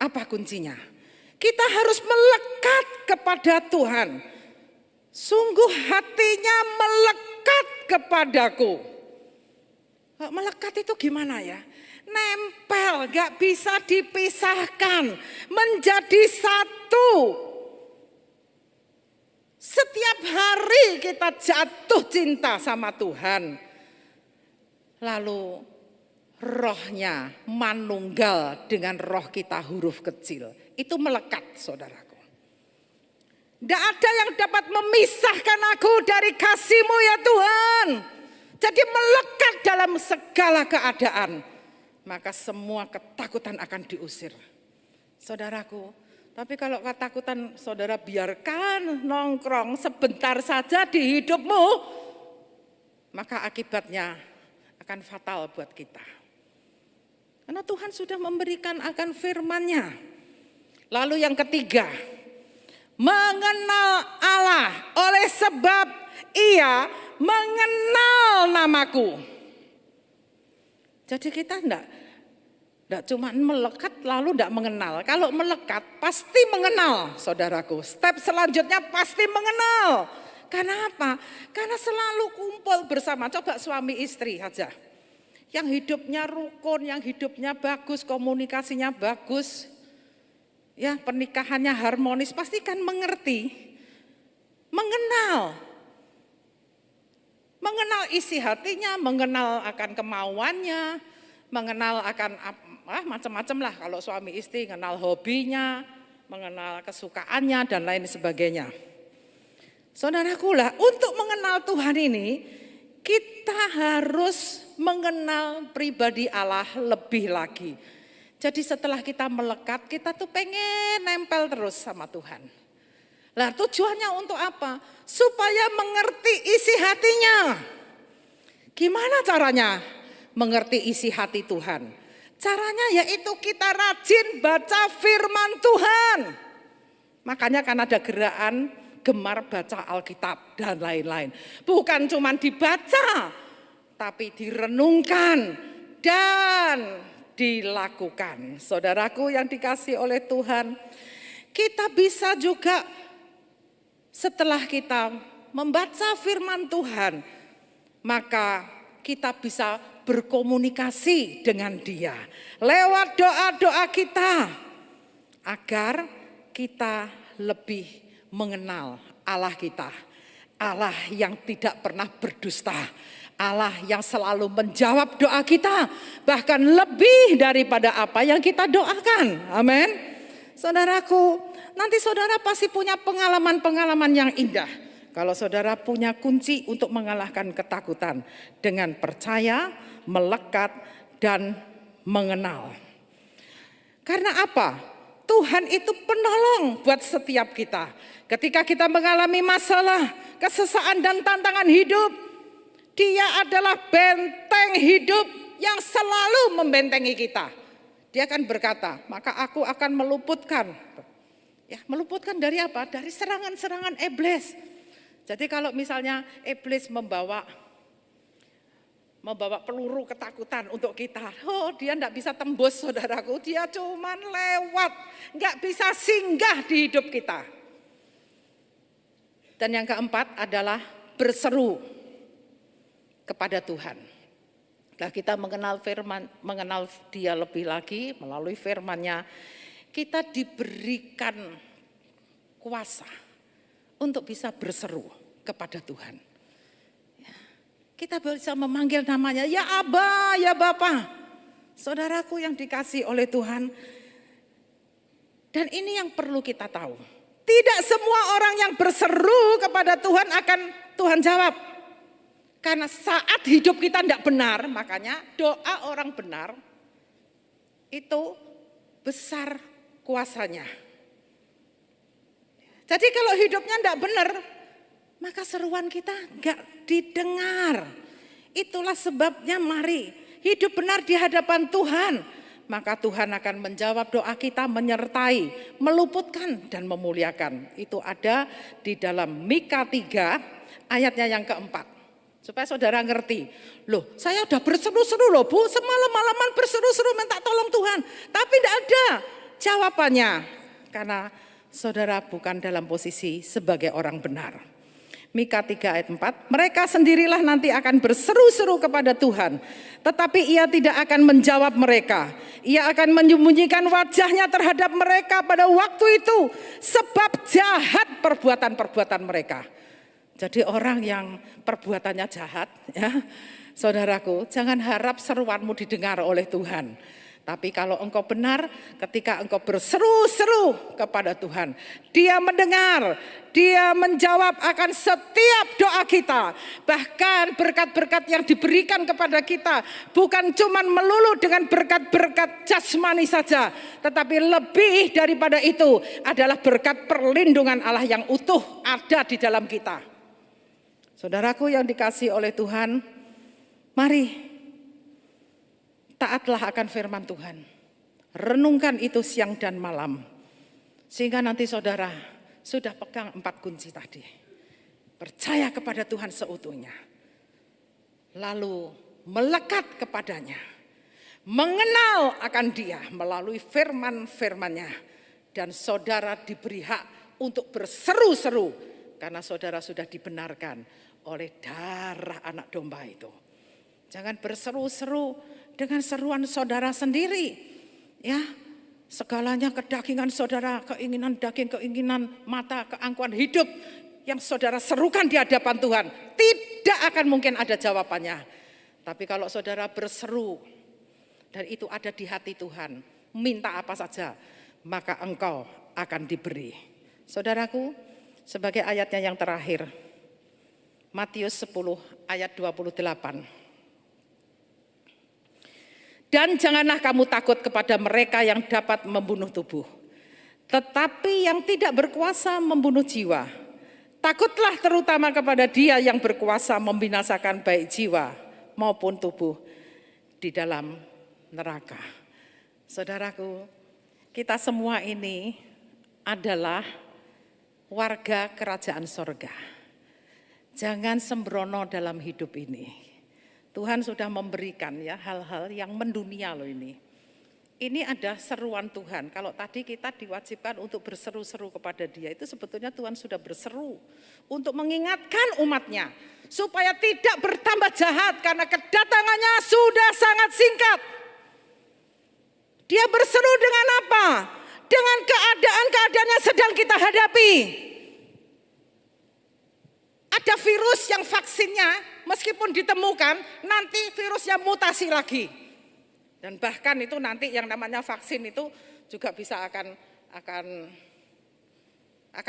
Speaker 3: apa kuncinya? Kita harus melekat kepada Tuhan. Sungguh hatinya melekat kepadaku. Melekat itu gimana ya? Nempel, gak bisa dipisahkan, menjadi satu. Setiap hari kita jatuh cinta sama Tuhan. Lalu rohnya manunggal dengan roh kita huruf kecil. Itu melekat, saudaraku. Tidak ada yang dapat memisahkan aku dari kasih-Mu ya Tuhan. Jadi melekat dalam segala keadaan. Maka semua ketakutan akan diusir. Saudaraku, tapi kalau ketakutan saudara biarkan nongkrong sebentar saja di hidupmu, maka akibatnya akan fatal buat kita. Karena Tuhan sudah memberikan akan firman-Nya. Lalu yang ketiga, mengenal Allah oleh sebab Ia mengenal namaku. Jadi kita enggak cuma melekat lalu enggak mengenal. Kalau melekat pasti mengenal, saudaraku. Step selanjutnya pasti mengenal. Karena apa? Karena selalu kumpul bersama. Coba suami istri saja. Yang hidupnya rukun, yang hidupnya bagus, komunikasinya bagus. Ya, pernikahannya harmonis, pasti kan mengerti. Mengenal isi hatinya, mengenal akan kemauannya, mengenal akan macam-macam lah. Kalau suami istri mengenal hobinya, mengenal kesukaannya dan lain sebagainya. Saudaraku lah, untuk mengenal Tuhan ini kita harus mengenal pribadi Allah lebih lagi. Jadi setelah kita melekat, kita tuh pengen nempel terus sama Tuhan. Lah tujuannya untuk apa? Supaya mengerti isi hatinya. Gimana caranya mengerti isi hati Tuhan? Caranya yaitu kita rajin baca firman Tuhan. Makanya kan ada gerakan gemar baca Alkitab dan lain-lain. Bukan cuma dibaca, tapi direnungkan dan dilakukan. Saudaraku yang dikasihi oleh Tuhan, kita bisa juga setelah kita membaca firman Tuhan, maka kita bisa berkomunikasi dengan Dia lewat doa-doa kita agar kita lebih mengenal Allah kita. Allah yang tidak pernah berdusta, Allah yang selalu menjawab doa kita, bahkan lebih daripada apa yang kita doakan. Amin. Saudaraku, nanti saudara pasti punya pengalaman-pengalaman yang indah. Kalau saudara punya kunci untuk mengalahkan ketakutan dengan percaya, melekat, dan mengenal. Karena apa? Tuhan itu penolong buat setiap kita. Ketika kita mengalami masalah, kesesaan dan tantangan hidup, Dia adalah benteng hidup yang selalu membentengi kita. Dia akan berkata, maka aku akan meluputkan. Ya, meluputkan dari apa? Dari serangan-serangan iblis. Jadi kalau misalnya iblis membawa peluru ketakutan untuk kita, dia enggak bisa tembus saudaraku, dia cuman lewat, enggak bisa singgah di hidup kita. Dan yang keempat adalah berseru kepada Tuhan. Nah, kita mengenal firman, mengenal Dia lebih lagi melalui firman-Nya, kita diberikan kuasa untuk bisa berseru kepada Tuhan. Kita bisa memanggil namanya, ya Aba, ya Bapa. Saudaraku yang dikasihi oleh Tuhan. Dan ini yang perlu kita tahu. Tidak semua orang yang berseru kepada Tuhan akan Tuhan jawab. Karena saat hidup kita tidak benar, makanya doa orang benar itu besar kuasanya. Jadi kalau hidupnya tidak benar, maka seruan kita enggak didengar. Itulah sebabnya mari hidup benar di hadapan Tuhan. maka Tuhan akan menjawab doa kita, menyertai, meluputkan dan memuliakan. Itu ada di dalam Mika 3 ayatnya yang keempat. Supaya saudara ngerti, loh saya udah berseru-seru loh Bu, semalam-malaman berseru-seru minta tolong Tuhan. Tapi tidak ada jawabannya, karena saudara bukan dalam posisi sebagai orang benar. Mika 3 ayat 4, mereka sendirilah nanti akan berseru-seru kepada Tuhan, tetapi ia tidak akan menjawab mereka. Ia akan menyembunyikan wajahnya terhadap mereka pada waktu itu, sebab jahat perbuatan-perbuatan mereka. Jadi orang yang perbuatannya jahat, ya, saudaraku, jangan harap seruanmu didengar oleh Tuhan. Tapi kalau engkau benar, ketika engkau berseru-seru kepada Tuhan, Dia mendengar, Dia menjawab akan setiap doa kita. Bahkan berkat-berkat yang diberikan kepada kita bukan cuma melulu dengan berkat-berkat jasmani saja, tetapi lebih daripada itu adalah berkat perlindungan Allah yang utuh ada di dalam kita. Saudaraku yang dikasihi oleh Tuhan, mari taatlah akan firman Tuhan. Renungkan itu siang dan malam. Sehingga nanti saudara sudah pegang 4 kunci tadi. Percaya kepada Tuhan seutuhnya. Lalu melekat kepadanya. Mengenal akan Dia melalui firman-firman-Nya. Dan saudara diberi hak untuk berseru-seru. Karena saudara sudah dibenarkan oleh darah anak domba itu. Jangan berseru-seru dengan seruan saudara sendiri. Ya, segalanya kedagingan saudara, keinginan daging, keinginan mata, keangkuhan hidup yang saudara serukan di hadapan Tuhan, tidak akan mungkin ada jawabannya. Tapi kalau saudara berseru dan itu ada di hati Tuhan, minta apa saja, maka engkau akan diberi. Saudaraku, sebagai ayatnya yang terakhir, Matius 10 ayat 28. Dan janganlah kamu takut kepada mereka yang dapat membunuh tubuh, tetapi yang tidak berkuasa membunuh jiwa. Takutlah terutama kepada Dia yang berkuasa membinasakan baik jiwa maupun tubuh di dalam neraka. Saudaraku, kita semua ini adalah warga kerajaan sorga. Jangan sembrono dalam hidup ini. Tuhan sudah memberikan ya hal-hal yang mendunia loh ini. Ini ada seruan Tuhan. Kalau tadi kita diwajibkan untuk berseru-seru kepada Dia, itu sebetulnya Tuhan sudah berseru untuk mengingatkan umatnya supaya tidak bertambah jahat karena kedatangannya sudah sangat singkat. Dia berseru dengan apa? Dengan keadaan-keadaan yang sedang kita hadapi. Ada virus yang vaksinnya meskipun ditemukan, nanti virusnya mutasi lagi. Dan bahkan itu nanti yang namanya vaksin itu juga bisa akan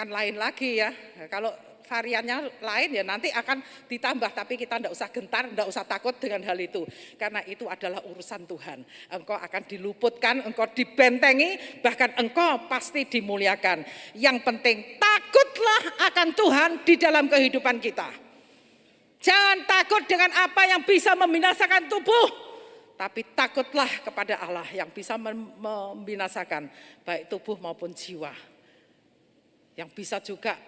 Speaker 3: lain lagi ya. Kalau variannya lain ya nanti akan ditambah, tapi kita tidak usah gentar, tidak usah takut dengan hal itu. Karena itu adalah urusan Tuhan. Engkau akan diluputkan, engkau dibentengi, bahkan engkau pasti dimuliakan. Yang penting takutlah akan Tuhan di dalam kehidupan kita. Jangan takut dengan apa yang bisa membinasakan tubuh, tapi takutlah kepada Allah yang bisa membinasakan baik tubuh maupun jiwa. Yang bisa juga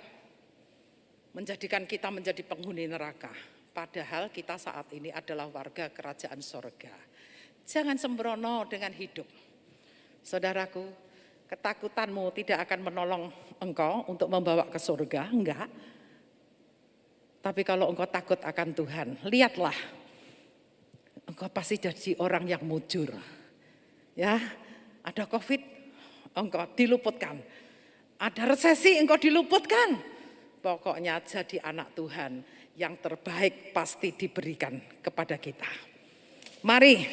Speaker 3: menjadikan kita menjadi penghuni neraka. Padahal kita saat ini adalah warga kerajaan sorga. Jangan sembrono dengan hidup. Saudaraku, ketakutanmu tidak akan menolong engkau untuk membawa ke surga, enggak. Tapi kalau engkau takut akan Tuhan, lihatlah. Engkau pasti jadi orang yang mujur. Ya, ada COVID, engkau diluputkan. Ada resesi, engkau diluputkan. Pokoknya jadi anak Tuhan yang terbaik pasti diberikan kepada kita. Mari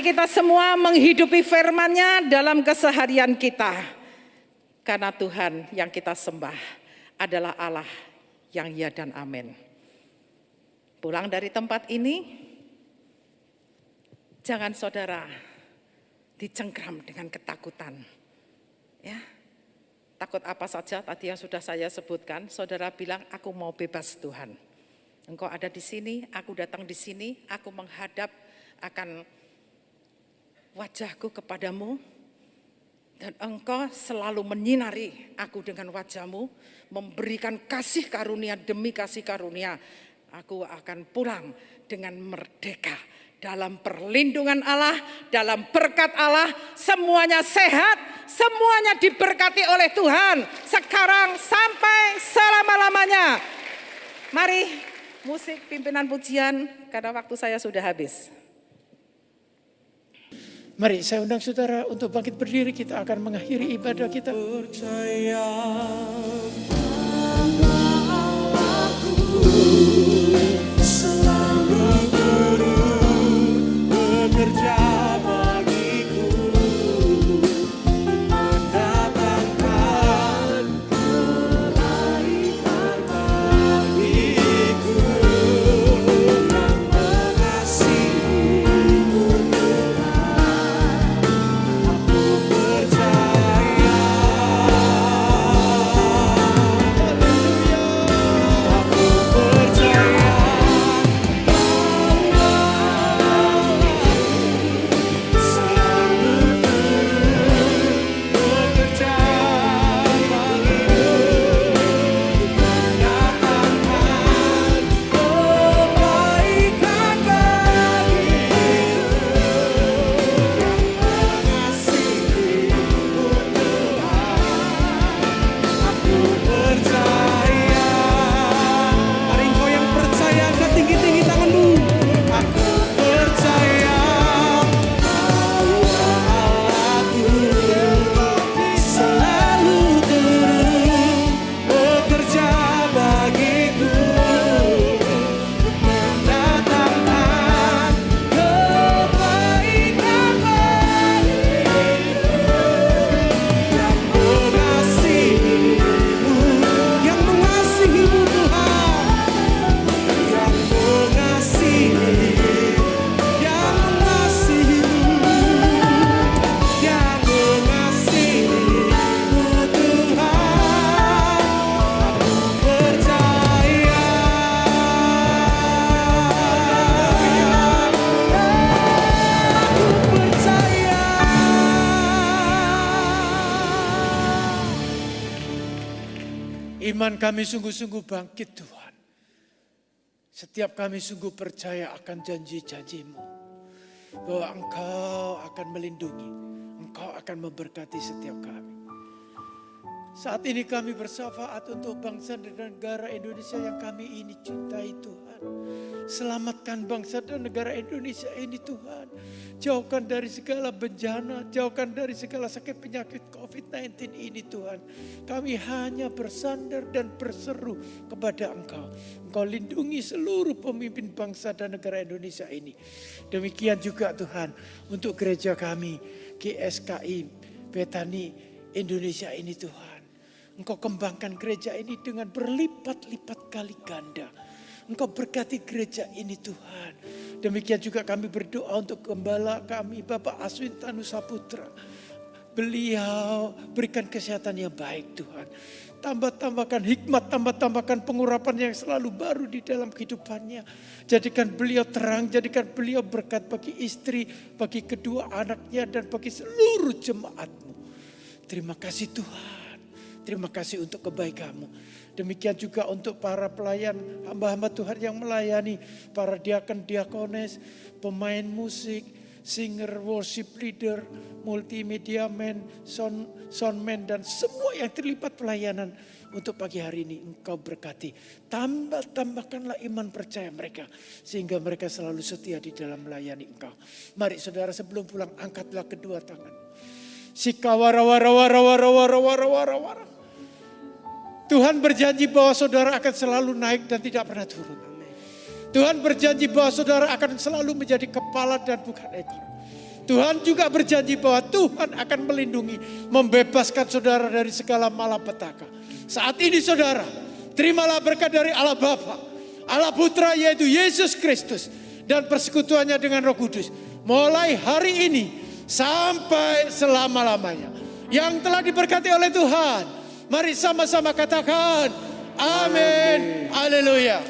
Speaker 3: kita semua menghidupi firman-Nya dalam keseharian kita. Karena Tuhan yang kita sembah adalah Allah yang ya dan amin. Pulang dari tempat ini, jangan saudara dicengkram dengan ketakutan. Ya, takut apa saja tadi yang sudah saya sebutkan, saudara bilang aku mau bebas Tuhan. Engkau ada di sini, aku datang di sini, aku menghadap akan wajahku kepadamu, dan engkau selalu menyinari aku dengan wajahmu, memberikan kasih karunia demi kasih karunia. Aku akan pulang dengan merdeka dalam perlindungan Allah, dalam berkat Allah. Semuanya sehat, semuanya diberkati oleh Tuhan sekarang sampai selama-lamanya. Mari musik pimpinan pujian, karena waktu saya sudah habis.
Speaker 4: Mari saya undang saudara untuk bangkit berdiri, kita akan mengakhiri ibadah kita.
Speaker 1: Percaya selalu turut bekerja bagiku, mendatangkan kebaikan bagiku, yang mengasihimu Tuhan. Aku percaya, aku percaya.
Speaker 4: Iman kami sungguh-sungguh bangkit Tuhan. Setiap kami sungguh percaya akan janji-janji-Mu. Bahwa Engkau akan melindungi, Engkau akan memberkati setiap kami. Saat ini kami bersyafaat untuk bangsa dan negara Indonesia yang kami ini cintai Tuhan. Selamatkan bangsa dan negara Indonesia ini Tuhan. Jauhkan dari segala bencana, jauhkan dari segala sakit penyakit COVID-19 ini Tuhan. Kami hanya bersandar dan berseru kepada Engkau. Engkau lindungi seluruh pemimpin bangsa dan negara Indonesia ini. Demikian juga Tuhan untuk gereja kami, GSKI Betani Indonesia ini Tuhan. Engkau kembangkan gereja ini dengan berlipat-lipat kali ganda. Engkau berkati gereja ini Tuhan. Demikian juga kami berdoa untuk gembala kami Bapak Aswin Tanu Saputra. Beliau berikan kesehatan yang baik Tuhan. Tambah-tambahkan hikmat, tambah-tambahkan pengurapan yang selalu baru di dalam kehidupannya. Jadikan beliau terang, jadikan beliau berkat bagi istri, bagi kedua anaknya dan bagi seluruh jemaat-Mu. Terima kasih Tuhan. Terima kasih untuk kebaikan-Mu. Demikian juga untuk para pelayan hamba-hamba Tuhan yang melayani. Para diakon, diakones, pemain musik, singer, worship leader, multimedia man, soundman dan semua yang terlibat pelayanan untuk pagi hari ini. Engkau berkati. Tambahkanlah iman percaya mereka. Sehingga mereka selalu setia di dalam melayani Engkau. Mari saudara sebelum pulang angkatlah kedua tangan. Sikawara wara wara wara wara wara wara wara. Tuhan berjanji bahwa saudara akan selalu naik dan tidak pernah turun. Tuhan berjanji bahwa saudara akan selalu menjadi kepala dan bukan ekor. Tuhan juga berjanji bahwa Tuhan akan melindungi, membebaskan saudara dari segala malapetaka. Saat ini saudara, terimalah berkat dari Allah Bapa, Allah Putra yaitu Yesus Kristus dan persekutuannya dengan Roh Kudus. Mulai hari ini sampai selama-lamanya. Yang telah diberkati oleh Tuhan. Mari sama-sama katakan amin. Haleluya.